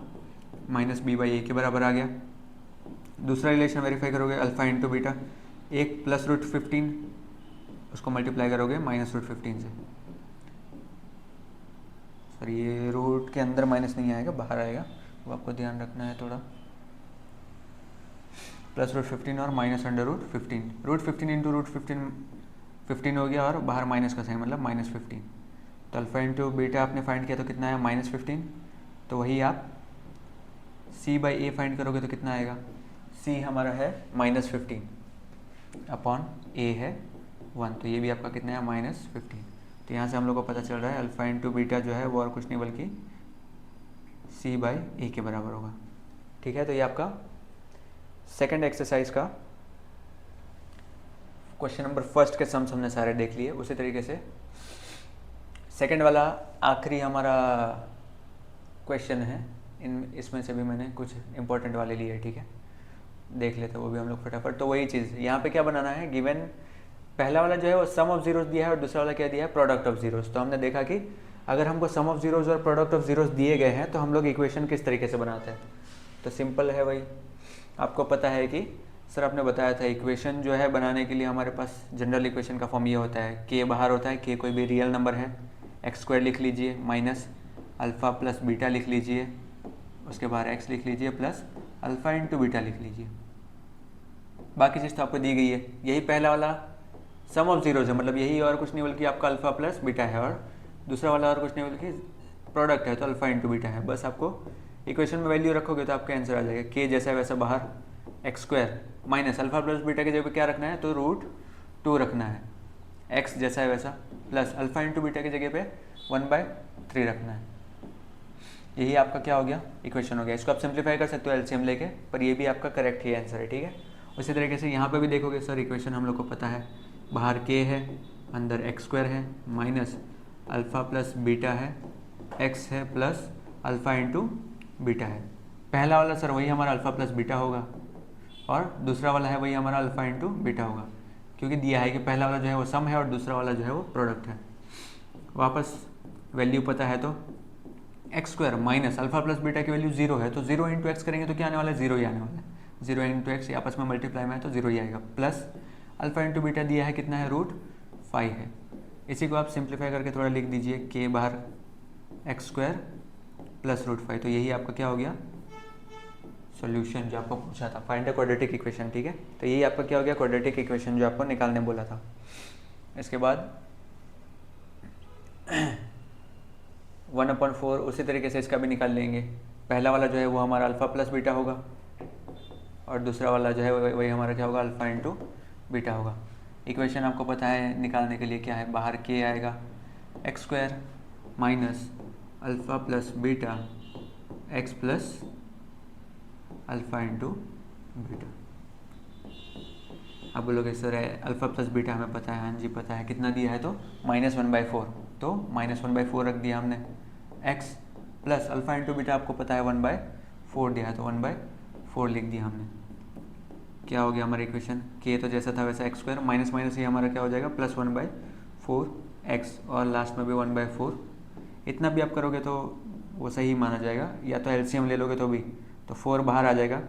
-b/a के बराबर आ गया। दूसरा रिलेशन वेरीफाई करोगे, अल्फ़ा इंटू बीटा, एक +√15 उसको मल्टीप्लाई करोगे -√15 से। सर ये रूट के अंदर माइनस नहीं आएगा, बाहर आएगा, वो आपको ध्यान रखना है थोड़ा। +√15 और -√15, √15 इंटू √15 15 हो गया और बाहर माइनस का साइन मतलब -15। तो अल्फ़ा इंटू बीटा आपने फाइंड किया तो कितना है, -15। तो वही आप c/a फाइंड करोगे तो कितना आएगा, c हमारा है -15/a है 1, तो ये भी आपका कितना है, -15। तो यहाँ से हम लोग को पता चल रहा है अल्फ़ा इंटू बीटा जो है वो और कुछ नहीं बल्कि c/a के बराबर होगा। ठीक है, तो ये आपका सेकंड एक्सरसाइज का क्वेश्चन नंबर फर्स्ट के सम्स हमने सारे देख लिए। उसी तरीके से सेकंड वाला आखिरी हमारा क्वेश्चन है। इसमें से भी मैंने कुछ इंपॉर्टेंट वाले लिए। ठीक है, देख लेते हैं वो भी हम लोग फटाफट। तो वही चीज़ यहाँ पे क्या बनाना है, गिवन पहला वाला जो है वो सम ऑफ जीरोस दिया है और दूसरा वाला क्या दिया है, प्रोडक्ट ऑफ जीरोस। तो हमने देखा कि अगर हमको सम ऑफ जीरोस और प्रोडक्ट ऑफ जीरोस दिए गए हैं तो हम लोग इक्वेशन किस तरीके से बनाते हैं। तो सिंपल है भाई, आपको पता है कि सर आपने बताया था इक्वेशन जो है बनाने के लिए हमारे पास जनरल इक्वेशन का फॉर्म ये होता है, के बाहर होता है, के कोई भी रियल नंबर है, x² लिख लीजिए माइनस अल्फ़ा प्लस बीटा लिख लीजिए, उसके बाहर x लिख लीजिए प्लस अल्फ़ा इंटू बीटा लिख लीजिए। बाकी चीज़ तो आपको दी गई है। यही पहला वाला सम ऑफ जीरोज है, मतलब यही और कुछ नहीं बल्कि आपका अल्फ़ा प्लस बीटा है, और दूसरा वाला और कुछ नहीं बल्कि प्रोडक्ट है तो अल्फ़ा इंटू बीटा है। बस आपको इक्वेशन में वैल्यू रखोगे तो आपका आंसर आ जाएगा। के जैसा वैसा बाहर x² minus alpha plus beta की जगह पे क्या रखना है, तो √2 रखना है। x जैसा है वैसा प्लस अल्फ़ा इंटू बीटा की जगह पे 1/3 रखना है। यही आपका क्या हो गया, इक्वेशन हो गया। इसको आप सिंप्लीफाई कर सकते हो एलसीएम लेके, पर ये भी आपका करेक्ट ही आंसर है। ठीक है, उसी तरीके से यहाँ पे भी देखोगे सर इक्वेशन हम लोग को पता है, बाहर k है, अंदर x² है, माइनस अल्फ़ा प्लस बीटा है, x है प्लस अल्फ़ा इंटू बीटा है। पहला वाला सर वही हमारा अल्फ़ा प्लस बीटा होगा और दूसरा वाला है वही हमारा अल्फ़ा इंटू बीटा होगा, क्योंकि दिया है कि पहला वाला जो है वो सम है और दूसरा वाला जो है वो प्रोडक्ट है। वापस वैल्यू पता है तो x² minus alpha plus beta की वैल्यू 0 है, तो 0 इंटू एक्स करेंगे तो क्या आने वाला है, 0 ही आने वाला है। 0 इंटू एक्स आपस में मल्टीप्लाई में है तो 0 ही आएगा, प्लस अल्फ़ा इंटू बीटा दिया है कितना है, √5 है। इसी को आप सिंप्लीफाई करके थोड़ा लिख दीजिए, के बाहर x² प्लस √5, तो यही आपका क्या हो गया, सॉल्यूशन जो आपको पूछा था, फाइंड द क्वाड्रेटिक इक्वेशन, ठीक है। तो ये आपका क्या हो गया, क्वाड्रेटिक इक्वेशन जो आपको निकालने बोला था। इसके बाद 1/4 उसी तरीके से इसका भी निकाल लेंगे। पहला वाला जो है वो हमारा अल्फ़ा प्लस बीटा होगा, और दूसरा वाला जो है वही हमारा क्या होगा, अल्फ़ा इंटू बीटा होगा। इक्वेशन आपको पता है निकालने के लिए क्या है, बाहर के आएगा x² minus alpha plus beta x plus alpha into beta. अब बोलोगे सर अल्फ़ा प्लस बीटा हमें पता है, हाँ जी पता है, कितना दिया है तो -1/4, तो -1/4 रख दिया हमने। x plus alpha into beta आपको पता है 1/4 दिया है, तो 1/4 लिख दिया हमने। क्या हो गया हमारा इक्वेशन, k तो जैसा था वैसा x² माइनस माइनस ये हमारा क्या हो जाएगा प्लस 1/4x, और लास्ट में भी 1/4। इतना भी आप करोगे तो वो सही माना जाएगा, या तो एलसीएम ले लोगे तो भी, तो 4 बाहर आ जाएगा,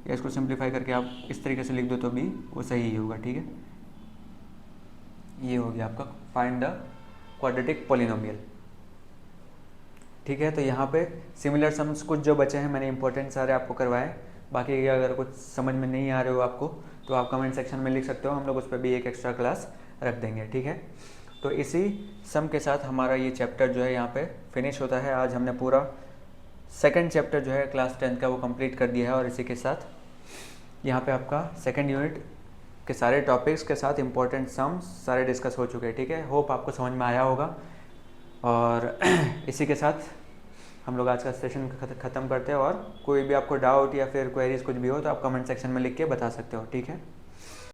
या इसको सिंप्लीफाई करके आप इस तरीके से लिख दो तो भी वो सही ही होगा, ठीक है। ये हो गया आपका फाइंड द क्वाड्रेटिक पॉलिनोमियल, ठीक है। तो यहाँ पे सिमिलर सम्स कुछ जो बचे हैं मैंने इंपॉर्टेंट सारे आपको करवाए। बाकी अगर कुछ समझ में नहीं आ रहे हो आपको तो आप कमेंट सेक्शन में लिख सकते हो, हम लोग उस पर भी एक एक्स्ट्रा क्लास रख देंगे, ठीक है। तो इसी सम के साथ हमारा ये चैप्टर जो है यहाँ पे फिनिश होता है। आज हमने पूरा सेकंड चैप्टर जो है क्लास 10 का वो कंप्लीट कर दिया है, और इसी के साथ यहाँ पे आपका सेकंड यूनिट के सारे टॉपिक्स के साथ इंपॉर्टेंट सम्स सारे डिस्कस हो चुके हैं, ठीक है। होप आपको समझ में आया होगा, और इसी के साथ हम लोग आज का सेशन ख़त्म करते हैं। और कोई भी आपको डाउट या फिर क्वेरीज कुछ भी हो तो आप कमेंट सेक्शन में लिख के बता सकते हो, ठीक है।